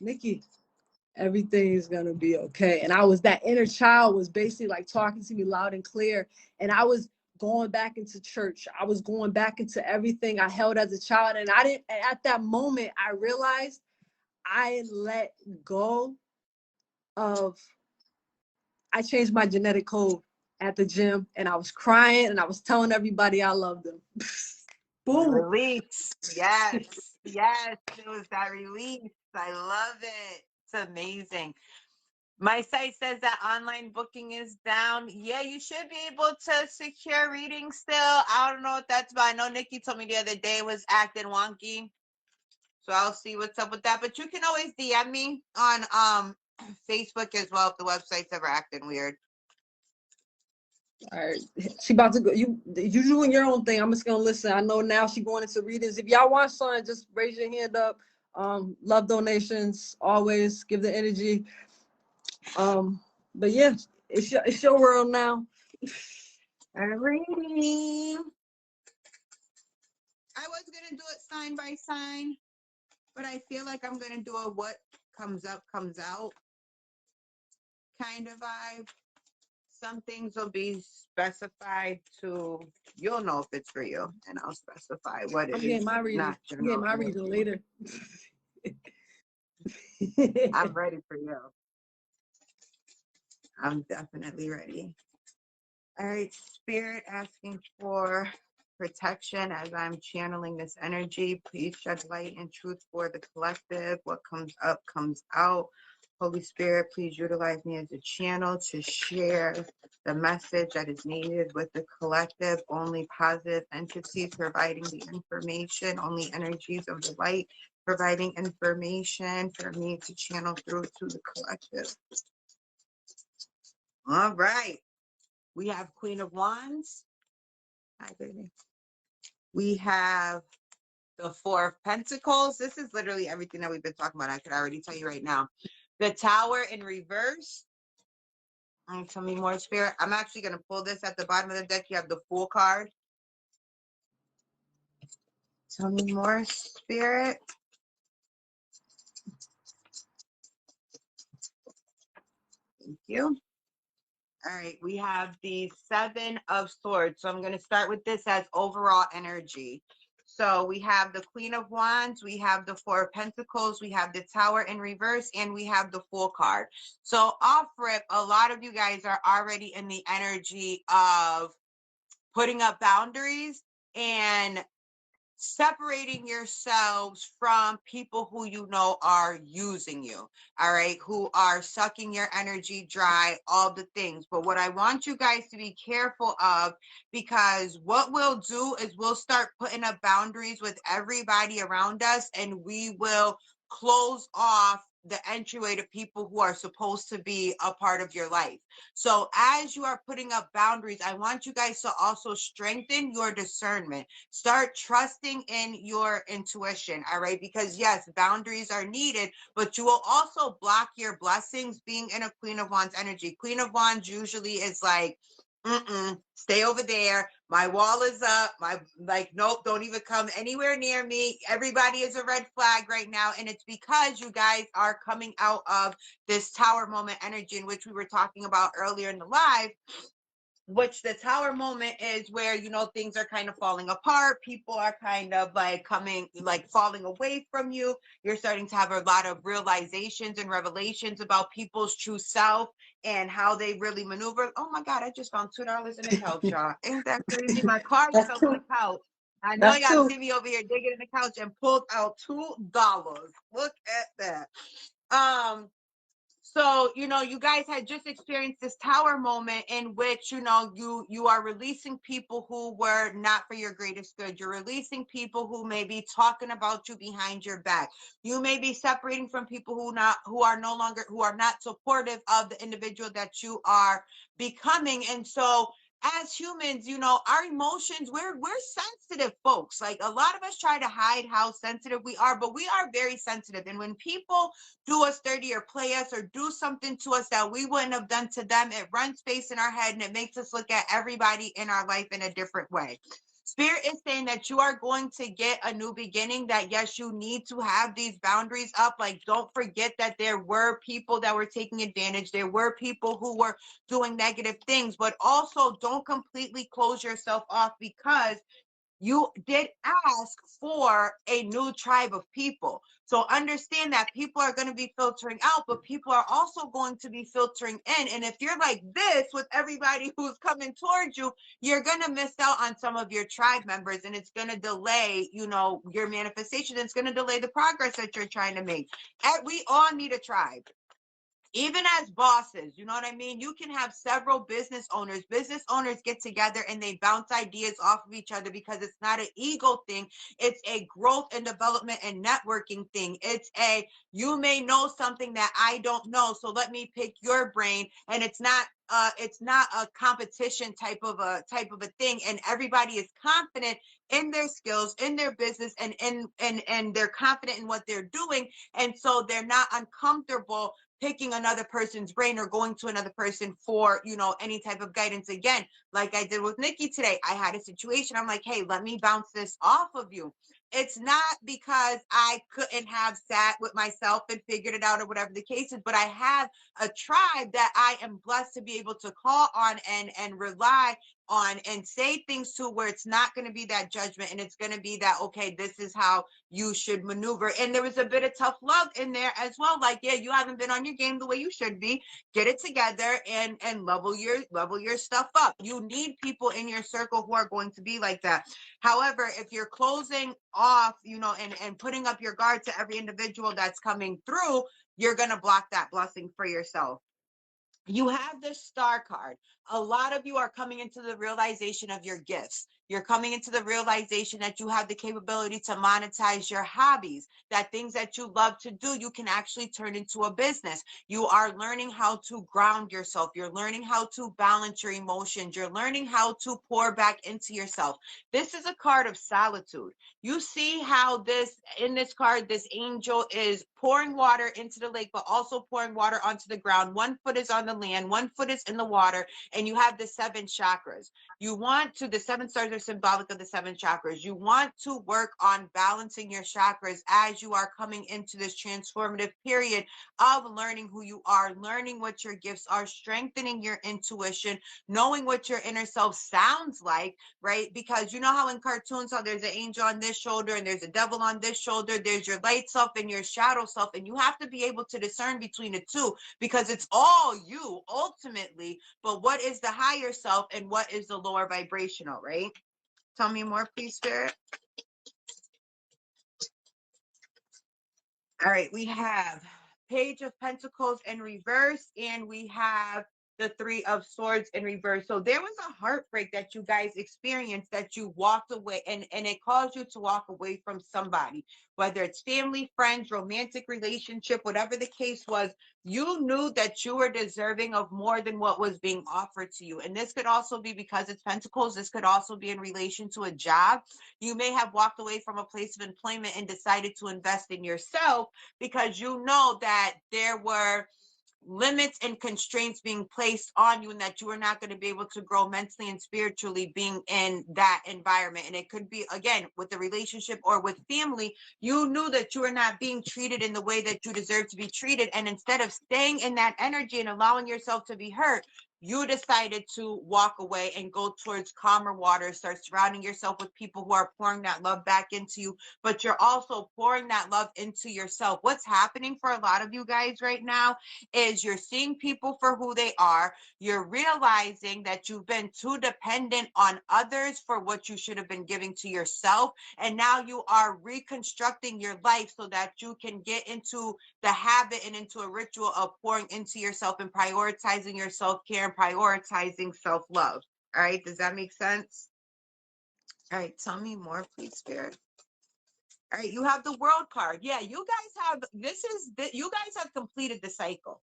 Nikki, everything is gonna be okay. And I was, that inner child was basically like talking to me loud and clear. And I was going back into church. I was going back into everything I held as a child. And I didn't, at that moment, I realized I let go of, I changed my genetic code at the gym, and I was crying and I was telling everybody I loved them. Boom. Release. Yes. Yes. It was that release. I love it. It's amazing. My site says that online booking is down. Yeah, you should be able to secure readings still. I don't know what that's about. I know Nikki told me the other day it was acting wonky. So I'll see what's up with that. But you can always DM me on Facebook as well if the website's ever acting weird. All right, she about to go. You doing your own thing. I'm just gonna listen. I know now she going into readings. If y'all want something, just raise your hand up. Love donations. Always give the energy. But yeah, it's your world now. Alrighty. I was gonna do it sign by sign, but I feel like I'm gonna do a what comes up comes out kind of vibe. Some things will be specified to, you'll know if it's for you, and I'll specify what it I'm is. getting my reading. Not I'm getting my reading later. I'm ready for you. I'm definitely ready. All right, Spirit asking for protection as I'm channeling this energy. Please shed light and truth for the collective. What comes up comes out. Holy Spirit, please utilize me as a channel to share the message that is needed with the collective. Only positive entities providing the information, only energies of the light providing information for me to channel through to the collective. All right. We have Queen of Wands. Hi, baby. We have the Four of Pentacles. This is literally everything that we've been talking about. I could already tell you right now. The Tower in reverse. Tell me more, Spirit. I'm actually going to pull this at the bottom of the deck. You have the Fool card. Tell me more, Spirit. Thank you. All right, we have the Seven of Swords. So I'm going to start with this as overall energy. So we have the Queen of Wands, we have the Four of Pentacles, we have the Tower in reverse, and we have the Fool card. So off rip, a lot of you guys are already in the energy of putting up boundaries and separating yourselves from people who you know are using you, all right, who are sucking your energy dry, all the things. But what I want you guys to be careful of, because what we'll do is we'll start putting up boundaries with everybody around us, and we will close off the entryway to people who are supposed to be a part of your life. So as you are putting up boundaries, I want you guys to also strengthen your discernment. Start trusting in your intuition, all right? Because yes, boundaries are needed, but you will also block your blessings being in a Queen of Wands energy. Queen of Wands usually is like, stay over there. My wall is up. Nope, don't even come anywhere near me. Everybody is a red flag right now. And it's because you guys are coming out of this Tower moment energy, in which we were talking about earlier in the live, which the Tower moment is where, you know, things are kind of falling apart. People are kind of like falling away from you. You're starting to have a lot of realizations and revelations about people's true self and how they really maneuver. Oh my God, I just found $2 in the couch, y'all. Ain't that crazy? My card fell on the couch. I know y'all see me over here digging in the couch and pulled out $2. Look at that. So, you know, you guys had just experienced this Tower moment in which, you know, you are releasing people who were not for your greatest good. You're releasing people who may be talking about you behind your back. You may be separating from people who are not supportive of the individual that you are becoming. And so as humans, you know, our emotions, we're sensitive folks. Like, a lot of us try to hide how sensitive we are, but we are very sensitive. And when people do us dirty or play us or do something to us that we wouldn't have done to them, it runs space in our head and it makes us look at everybody in our life in a different way. Spirit is saying that you are going to get a new beginning, that yes, you need to have these boundaries up. Like, don't forget that there were people that were taking advantage. There were people who were doing negative things, but also don't completely close yourself off, because you did ask for a new tribe of people. So understand that people are going to be filtering out, but people are also going to be filtering in. And if you're like this with everybody who's coming towards you, you're going to miss out on some of your tribe members, and it's going to delay, you know, your manifestation. It's going to delay the progress that you're trying to make. And we all need a tribe, even as bosses. You know what I mean? You can have several business owners. Business owners get together and they bounce ideas off of each other, because it's not an ego thing. It's a growth and development and networking thing. It's a, you may know something that I don't know, so let me pick your brain. And it's not a competition type of a thing. And everybody is confident in their skills, in their business, and they're confident in what they're doing. And so they're not uncomfortable picking another person's brain or going to another person for, you know, any type of guidance. Again, like I did with Nikki today, I had a situation. I'm like, hey, let me bounce this off of you. It's not because I couldn't have sat with myself and figured it out or whatever the case is, but I have a tribe that I am blessed to be able to call on and rely on and say things to, where it's not going to be that judgment, and it's going to be that, okay, this is how you should maneuver. And there was a bit of tough love in there as well. Like, yeah, you haven't been on your game the way you should be. Get it together and level your stuff up. You need people in your circle who are going to be like that. However, if you're closing off, you know, and putting up your guard to every individual that's coming through, you're going to block that blessing for yourself. You have this star card. A lot of you are coming into the realization of your gifts. You're coming into the realization that you have the capability to monetize your hobbies, that things that you love to do, you can actually turn into a business. You are learning how to ground yourself. You're learning how to balance your emotions. You're learning how to pour back into yourself. This is a card of solitude. You see how in this card, this angel is pouring water into the lake, but also pouring water onto the ground. 1 foot is on the land, 1 foot is in the water, and you have the 7 chakras. The 7 stars are symbolic of the 7 chakras. You want to work on balancing your chakras as you are coming into this transformative period of learning who you are, learning what your gifts are, strengthening your intuition, knowing what your inner self sounds like, right? Because you know how in cartoons, how there's an angel on this shoulder and there's a devil on this shoulder, there's your light self and your shadow self, and you have to be able to discern between the two, because it's all you ultimately. But what is the higher self and what is the lower vibrational, right? Tell me more, please, Spirit. All right, we have Page of Pentacles in reverse, and we have the 3 of Swords in reverse. So there was a heartbreak that you guys experienced, that you walked away, and it caused you to walk away from somebody, whether it's family, friends, romantic relationship, whatever the case was. You knew that you were deserving of more than what was being offered to you. And this could also be, because it's Pentacles, this could also be in relation to a job. You may have walked away from a place of employment and decided to invest in yourself, because you know that there were limits and constraints being placed on you, and that you are not going to be able to grow mentally and spiritually being in that environment. And it could be, again, with the relationship or with family. You knew that you were not being treated in the way that you deserve to be treated, and instead of staying in that energy and allowing yourself to be hurt, you decided to walk away and go towards calmer waters, start surrounding yourself with people who are pouring that love back into you, but you're also pouring that love into yourself. What's happening for a lot of you guys right now is you're seeing people for who they are. You're realizing that you've been too dependent on others for what you should have been giving to yourself. And now you are reconstructing your life so that you can get into the habit and into a ritual of pouring into yourself and prioritizing your self-care and prioritizing self-love. All right, does that make sense? All right, tell me more, please, Spirit. All right, you have the World card. Yeah, you guys have completed the cycle.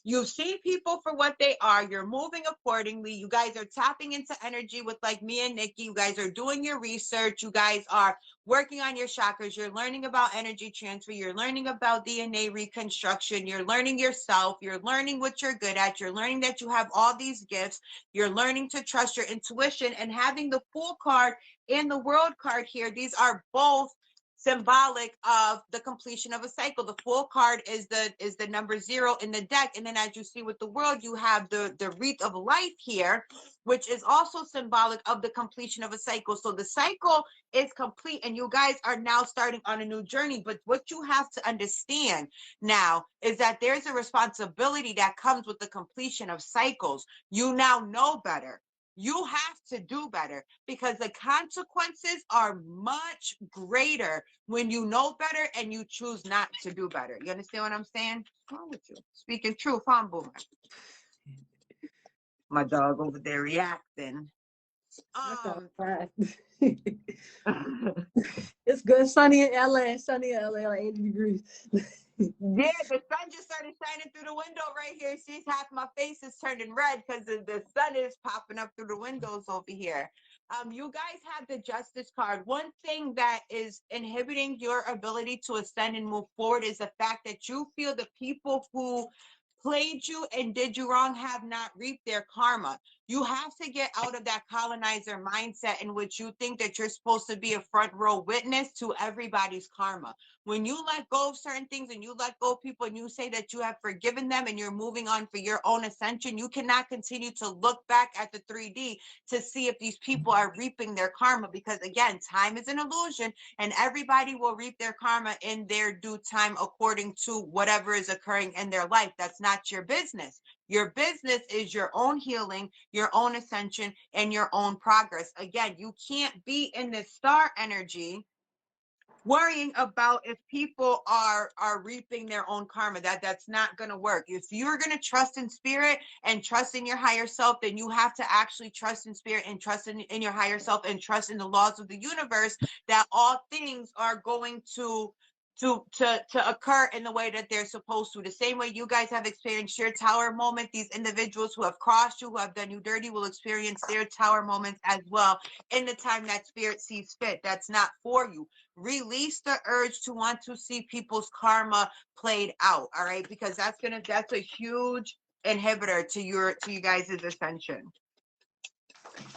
You see people for what they are. You're moving accordingly. You guys are tapping into energy with like me and Nikki. You guys are doing your research. You guys are working on your chakras. You're learning about energy transfer. You're learning about DNA reconstruction. You're learning yourself. You're learning what you're good at. You're learning that you have all these gifts. You're learning to trust your intuition, and having the Fool card and the World card here. These are both symbolic of the completion of a cycle. The Fool card is the number 0 in the deck, and then as you see with the World, you have the wreath of life here, which is also symbolic of the completion of a cycle. So the cycle is complete, and you guys are now starting on a new journey. But what you have to understand now is that there's a responsibility that comes with the completion of cycles. You now know better. You have to do better, because the consequences are much greater when you know better and you choose not to do better. You understand what I'm saying? What's wrong with you? Speaking truth, I'm Boomer. My dog over there reacting. It's good. Sunny in LA. Sunny in LA, like 80 degrees. Yeah, the sun just started shining through the window right here. She's half my face is turning red because the sun is popping up through the windows over here. You guys have the Justice card. One thing that is inhibiting your ability to ascend and move forward is the fact that you feel the people who played you and did you wrong have not reaped their karma. You have to get out of that colonizer mindset in which you think that you're supposed to be a front row witness to everybody's karma. When you let go of certain things and you let go of people and you say that you have forgiven them and you're moving on for your own ascension, you cannot continue to look back at the 3D to see if these people are reaping their karma, because again, time is an illusion and everybody will reap their karma in their due time according to whatever is occurring in their life. That's not your business. Your business is your own healing, your own ascension, and your own progress. Again, you can't be in this star energy worrying about if people are reaping their own karma. That's not going to work. If you're going to trust in spirit and trust in your higher self, then you have to actually trust in spirit and trust in your higher self and trust in the laws of the universe, that all things are going to occur in the way that they're supposed to. The same way you guys have experienced your tower moment, these individuals who have crossed you, who have done you dirty, will experience their tower moments as well in the time that spirit sees fit. That's not for you. Release the urge to want to see people's karma played out, all right? Because that's a huge inhibitor to you guys' ascension.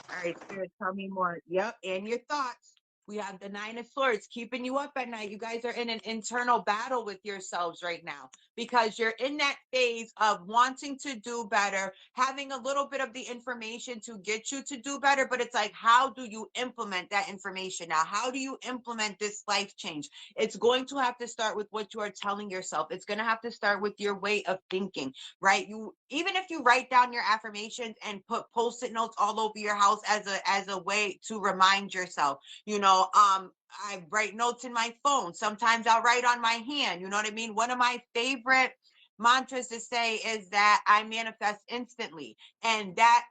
All right, Spirit, tell me more. Yep, and your thoughts. We have the 9 of Swords keeping you up at night. You guys are in an internal battle with yourselves right now, because you're in that phase of wanting to do better, having a little bit of the information to get you to do better. But it's like, how do you implement that information now? How do you implement this life change? It's going to have to start with what you are telling yourself. It's going to have to start with your way of thinking, right? You, even if you write down your affirmations and put post-it notes all over your house as a way to remind yourself, I write notes in my phone. Sometimes I'll write on my hand. You know what I mean? One of my favorite mantras to say is that I manifest instantly. And that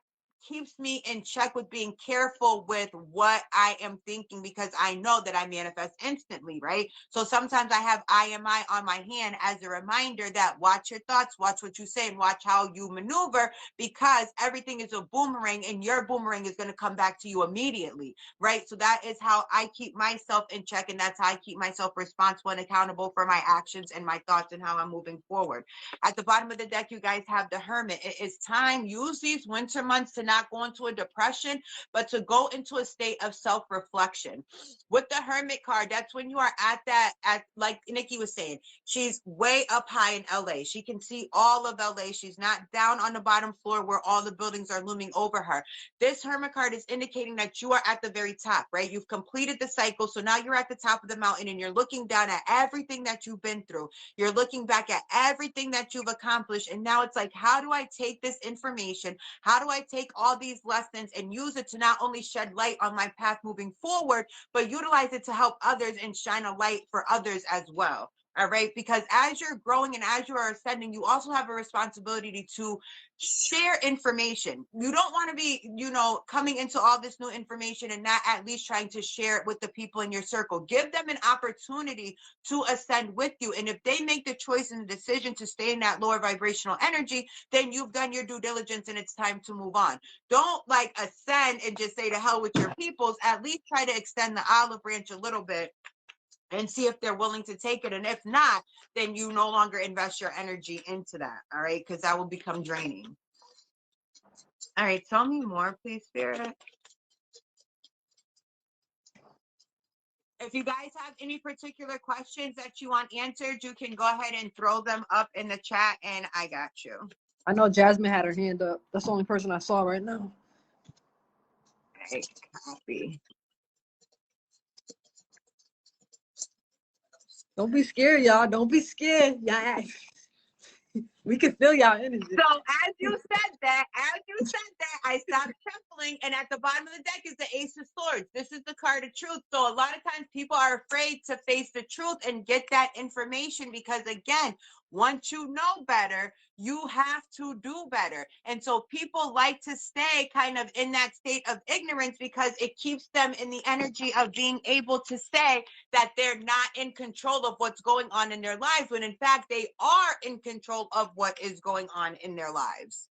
keeps me in check with being careful with what I am thinking, because I know that I manifest instantly, right? So sometimes I have I am I on my hand as a reminder that watch your thoughts, watch what you say, and watch how you maneuver, because everything is a boomerang and your boomerang is going to come back to you immediately, right? So that is how I keep myself in check, and that's how I keep myself responsible and accountable for my actions and my thoughts and how I'm moving forward. At the bottom of the deck, you guys have the Hermit. It is time. Use these winter months to not go into a depression, but to go into a state of self-reflection. With the Hermit card, that's when you are at like Nikki was saying, she's way up high in LA. She can see all of LA. She's not down on the bottom floor where all the buildings are looming over her. This Hermit card is indicating that you are at the very top, right? You've completed the cycle. So now you're at the top of the mountain and you're looking down at everything that you've been through. You're looking back at everything that you've accomplished. And now it's like, how do I take this information? How do I take all these lessons and use it to not only shed light on my path moving forward, but utilize it to help others and shine a light for others as well? All right, because as you're growing and as you are ascending, you also have a responsibility to share information. You don't want to be, you know, coming into all this new information and not at least trying to share it with the people in your circle. Give them an opportunity to ascend with you. And if they make the choice and the decision to stay in that lower vibrational energy, then you've done your due diligence and it's time to move on. Don't like ascend and just say to hell with your peoples. At least try to extend the olive branch a little bit and see if they're willing to take it. And if not, then you no longer invest your energy into that. All right, because that will become draining. All right, tell me more, please, Spirit. If you guys have any particular questions that you want answered, you can go ahead and throw them up in the chat and I got you. I know Jasmine had her hand up. That's the only person I saw right now. Okay, copy. Don't be scared, y'all. Don't be scared. Yeah. We can feel y'all energy. So as you said that, I stopped shuffling, and at the bottom of the deck is the Ace of Swords. This is the card of truth. So a lot of times people are afraid to face the truth and get that information because, again, once you know better, you have to do better. And so people like to stay kind of in that state of ignorance because it keeps them in the energy of being able to say that they're not in control of what's going on in their lives, when in fact they are in control of what is going on in their lives.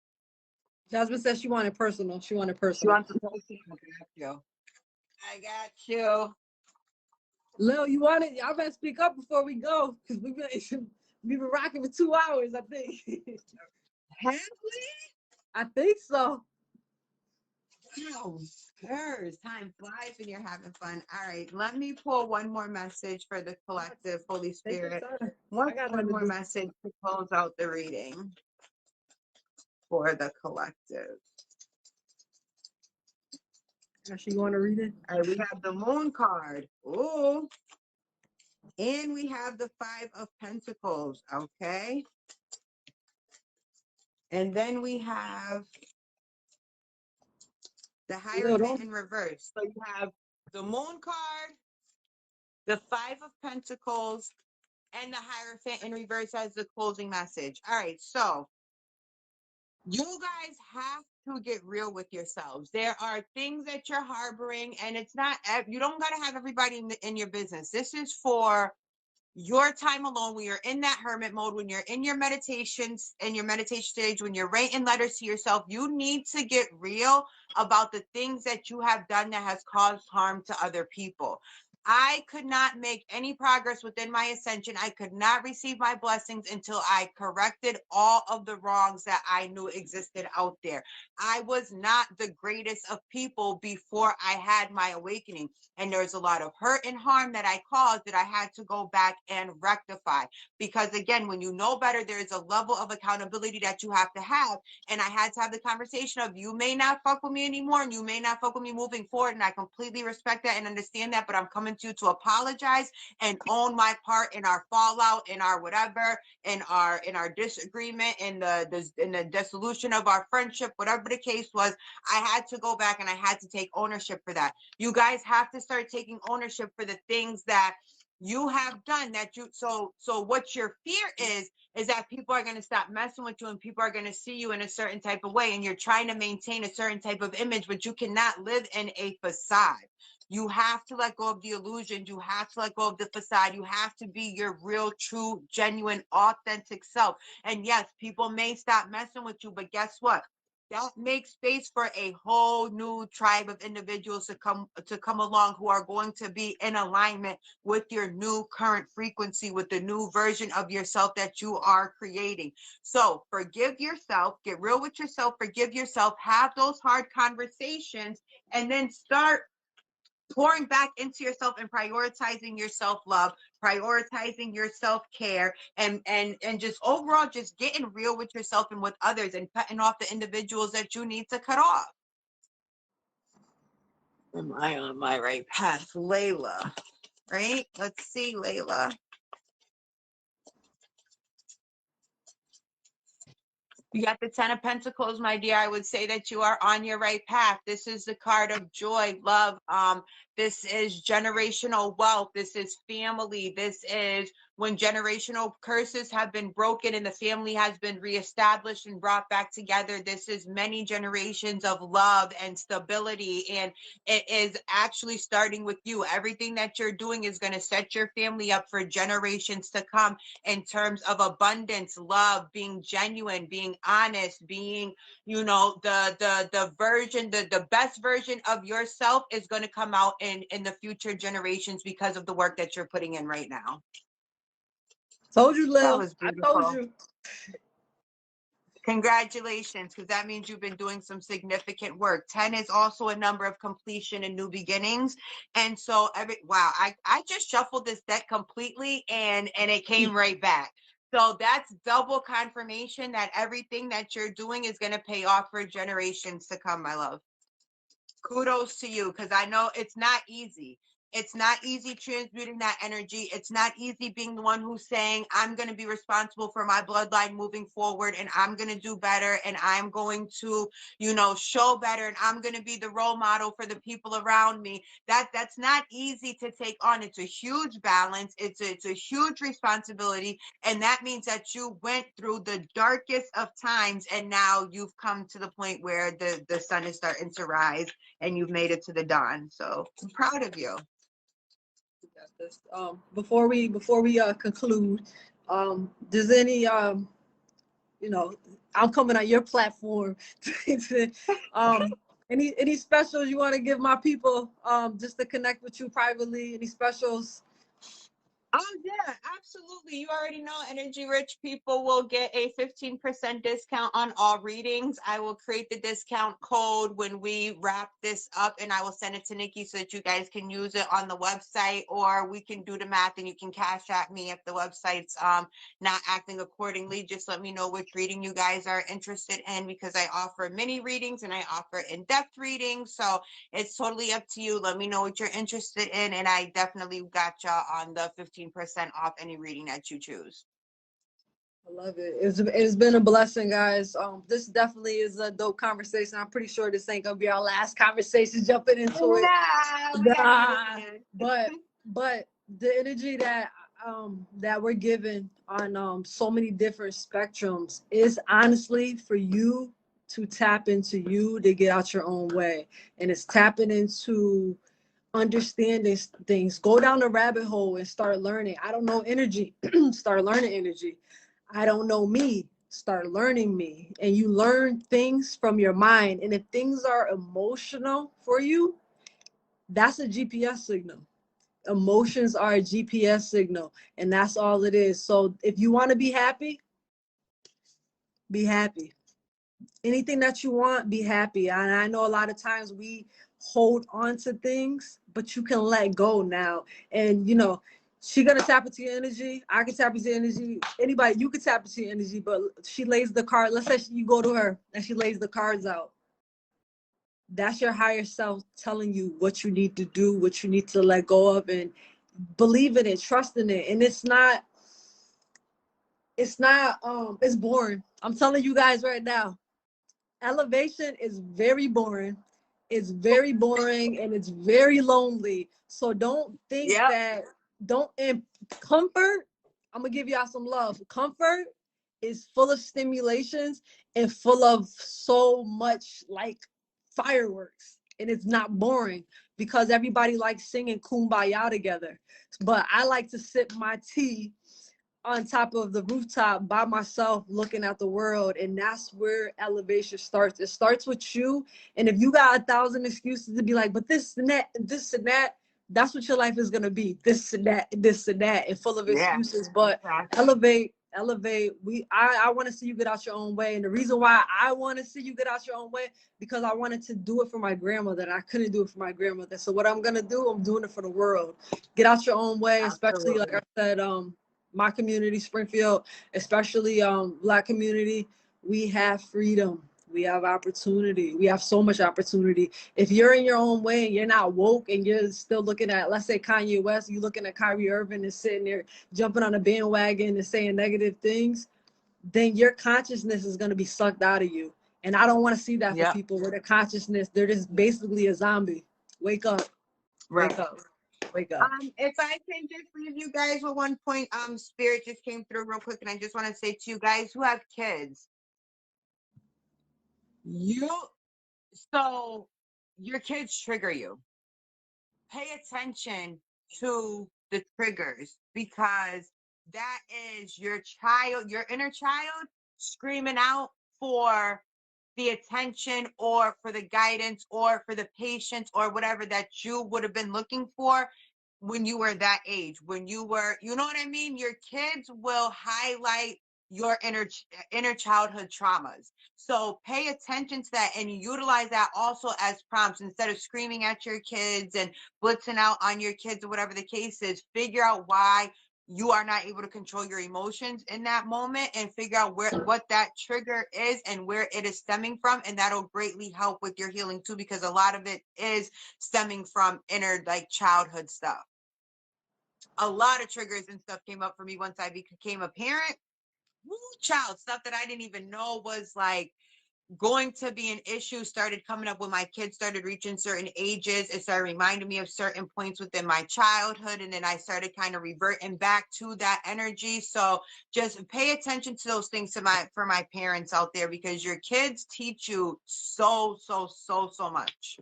Jasmine said she wanted personal. She wanted personal. She wants to personal. I got you. Lil, you want it? Y'all better speak up before we go, because we've been rocking for 2 hours, I think. Have we? I think so. Wow, hers. Time flies when you're having fun. All right, let me pull one more message for the collective, Holy Spirit. One more message to close out the reading for the collective. Actually, you want to read it? All right, we have the Moon card. Ooh. And we have the Five of Pentacles. Okay. And then we have the Hierophant in reverse. So you have the Moon card, the Five of Pentacles, and the Hierophant in reverse as the closing message. All right, so you guys have to get real with yourselves. There are things that you're harboring, and it's not, you don't got to have everybody in your business. This is for your time alone, when you're in that hermit mode, when you're in your meditations and your meditation stage, when you're writing letters to yourself. You need to get real about the things that you have done that has caused harm to other people. I could not make any progress within my ascension. I could not receive my blessings until I corrected all of the wrongs that I knew existed out there. I was not the greatest of people before I had my awakening. And there's a lot of hurt and harm that I caused that I had to go back and rectify. Because again, when you know better, there's a level of accountability that you have to have. And I had to have the conversation of, you may not fuck with me anymore, and you may not fuck with me moving forward. And I completely respect that and understand that, but I'm coming to you to apologize and own my part in our fallout, in our whatever, in our disagreement, in the dissolution of our friendship, whatever the case was. I had to go back and I had to take ownership for that. You guys have to start taking ownership for the things that you have done that you, so what your fear is that people are going to stop messing with you and people are going to see you in a certain type of way, and you're trying to maintain a certain type of image, but you cannot live in a facade. You have to let go of the illusion. You have to let go of the facade. You have to be your real, true, genuine, authentic self. And yes, people may stop messing with you, but guess what? That makes space for a whole new tribe of individuals to come along, who are going to be in alignment with your new current frequency, with the new version of yourself that you are creating. So forgive yourself, get real with yourself, forgive yourself, have those hard conversations, and then start pouring back into yourself and prioritizing your self-love, prioritizing your self-care, and just overall just getting real with yourself and with others, and cutting off the individuals that you need to cut off. Am I on my right path? Layla, right? Let's see, Layla. You got the Ten of Pentacles, my dear. I would say that you are on your right path. This is the card of joy, love. This is generational wealth. This is family. This is when generational curses have been broken and the family has been reestablished and brought back together. This is many generations of love and stability, and it is actually starting with you. Everything that you're doing is going to set your family up for generations to come in terms of abundance, love, being genuine, being honest, being, you know, the version, the best version of yourself is going to come out in the future generations because of the work that you're putting in right now. Told you, Lil. That was beautiful. I told you. Congratulations, because that means you've been doing some significant work. 10 is also a number of completion and new beginnings. And so wow, I just shuffled this deck completely and it came right back. So that's double confirmation that everything that you're doing is going to pay off for generations to come, my love. Kudos to you, because I know it's not easy. It's not easy transmuting that energy. It's not easy being the one who's saying, I'm going to be responsible for my bloodline moving forward, and I'm going to do better, and I'm going to, you know, show better, and I'm going to be the role model for the people around me. That's not easy to take on. It's a huge balance. It's a huge responsibility. And that means that you went through the darkest of times, and now you've come to the point where the sun is starting to rise and you've made it to the dawn. So I'm proud of you. Before we conclude, does any you know, I'm coming on your platform. Any specials you want to give my people, just to connect with you privately? Any specials? Oh yeah, absolutely. You already know Energy Rich people will get a 15% discount on all readings. I will create the discount code when we wrap this up, and I will send it to Nikki so that you guys can use it on the website, or we can do the math and you can cash at me if the website's not acting accordingly. Just let me know which reading you guys are interested in, because I offer mini readings and I offer in-depth readings. So it's totally up to you. Let me know what you're interested in, and I definitely got y'all on the 15% off any reading that you choose. I love it. It's been a blessing, guys. This definitely is a dope conversation. I'm pretty sure this ain't gonna be our last conversation jumping into it. Nah. But the energy that we're given on so many different spectrums is honestly for you to tap into, you to get out your own way, and it's tapping into understanding things. Go down the rabbit hole and start learning. I don't know energy. Start learning energy. I don't know me. Start learning me. And you learn things from your mind. And if things are emotional for you, that's a GPS signal. Emotions are a GPS signal, and that's all it is. So if you want to be happy, be happy. Anything that you want, be happy. And I know a lot of times we hold on to things, but you can let go now. And you know, she gonna tap into your energy. I can tap into your energy. Anybody, you can tap into your energy, but she lays the card. Let's say you go to her and she lays the cards out. That's your higher self telling you what you need to do, what you need to let go of, and believe in it, trust in it. And it's boring. I'm telling you guys right now, elevation is very boring. It's very boring and it's very lonely. So don't think that, and comfort, I'm gonna give y'all some love. Comfort is full of stimulations and full of so much like fireworks. And it's not boring because everybody likes singing Kumbaya together. But I like to sip my tea on top of the rooftop by myself looking at the world, and that's where elevation starts. It starts with you, and if you got 1,000 excuses to be like, but this and that and this and that, that's what your life is going to be, this and that and full of excuses. But elevate. I want to see you get out your own way, and the reason why I want to see you get out your own way, because I wanted to do it for my grandmother and I couldn't do it for my grandmother. So what I'm going to do, I'm doing it for the world. Get out your own way. Especially like I said, my community, Springfield, especially Black community, we have freedom. We have opportunity. We have so much opportunity. If you're in your own way and you're not woke and you're still looking at, let's say, Kanye West, you're looking at Kyrie Irving and sitting there jumping on a bandwagon and saying negative things, then your consciousness is going to be sucked out of you. And I don't want to see that for people where their consciousness, they're just basically a zombie. Wake up. Wake up. Wake up. If I can just leave you guys with one point, Spirit just came through real quick, and I just want to say to you guys who have kids, so your kids trigger you. Pay attention to the triggers, because that is your child, your inner child screaming out for the attention or for the guidance or for the patience or whatever that you would have been looking for when you were that age, when you were, you know what I mean? Your kids will highlight your inner childhood traumas. So pay attention to that and utilize that also as prompts. Instead of screaming at your kids and blitzing out on your kids or whatever the case is, figure out why you are not able to control your emotions in that moment, and figure out what that trigger is and where it is stemming from, and that'll greatly help with your healing too, because a lot of it is stemming from inner, like, childhood stuff. A lot of triggers and stuff came up for me once I became a parent. Woo, child, stuff that I didn't even know was like going to be an issue started coming up when my kids started reaching certain ages. It started reminding me of certain points within my childhood, and then I started kind of reverting back to that energy. So just pay attention to those things for my parents out there, because your kids teach you so much.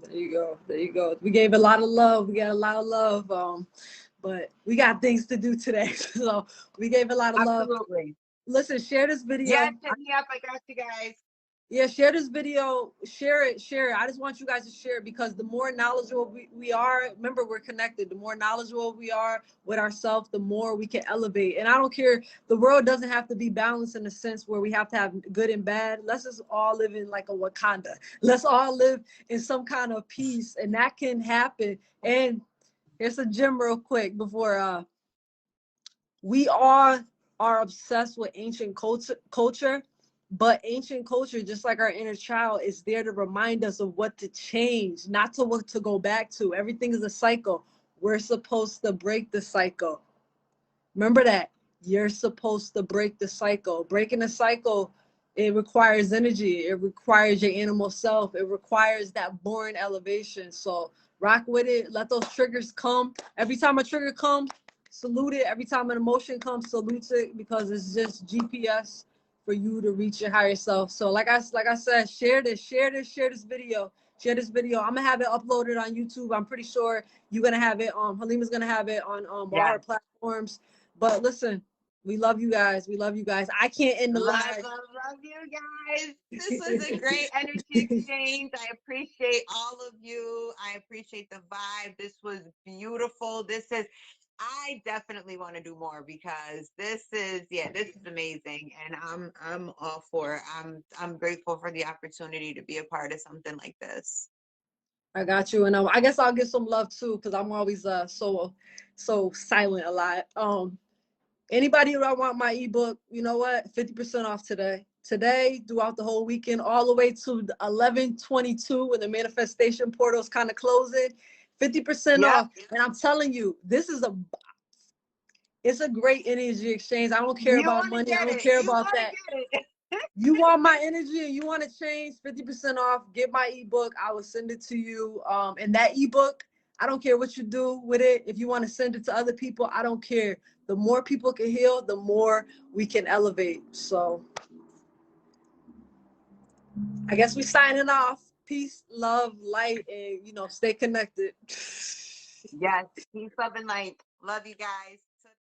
There you go. There you go. We gave a lot of love. We got a lot of love. But we got things to do today. So we gave a lot of love. Absolutely. Listen, share this video. Yes, hit me up. I got you guys. Yeah, share this video. Share it. I just want you guys to share it, because the more knowledgeable we are, remember, we're connected. The more knowledgeable we are with ourselves, the more we can elevate. And I don't care. The world doesn't have to be balanced in a sense where we have to have good and bad. Let's just all live in like a Wakanda. Let's all live in some kind of peace, and that can happen. And here's a gem real quick before we all are obsessed with ancient culture, but ancient culture, just like our inner child, is there to remind us of what to change, not to what to go back to. Everything is a cycle. We're supposed to break the cycle. Remember that. You're supposed to break the cycle. Breaking the cycle, it requires energy. It requires your animal self. It requires that born elevation. So rock with it. Let those triggers come. Every time a trigger comes, salute it. Every time an emotion comes, salute it, because it's just GPS for you to reach your higher self. So like I said, share this video. Share this video. I'm gonna have it uploaded on YouTube. I'm pretty sure you're gonna have it. Halima's gonna have it on all her platforms. But listen, we love you guys. We love you guys. I can't end the live. Love you guys. This was a great energy exchange. I appreciate all of you. I appreciate the vibe. This was beautiful. I definitely want to do more, because this is amazing, and I'm all for it. I'm grateful for the opportunity to be a part of something like this. I got you, and I guess I'll get some love too, because I'm always so silent a lot. Anybody that want my ebook, you know what? 50% off today. Today, throughout the whole weekend, all the way to 11/22, when the manifestation portal is kind of closing. 50% off, and I'm telling you, it's a great energy exchange. I don't care about money. I don't care about that. You want my energy and you want to change, 50% off. Get my ebook. I will send it to you. And that ebook, I don't care what you do with it. If you want to send it to other people, I don't care. The more people can heal, the more we can elevate. So I guess we're signing off. Peace, love, light, and stay connected. Yes, peace, love, and light. Love you guys.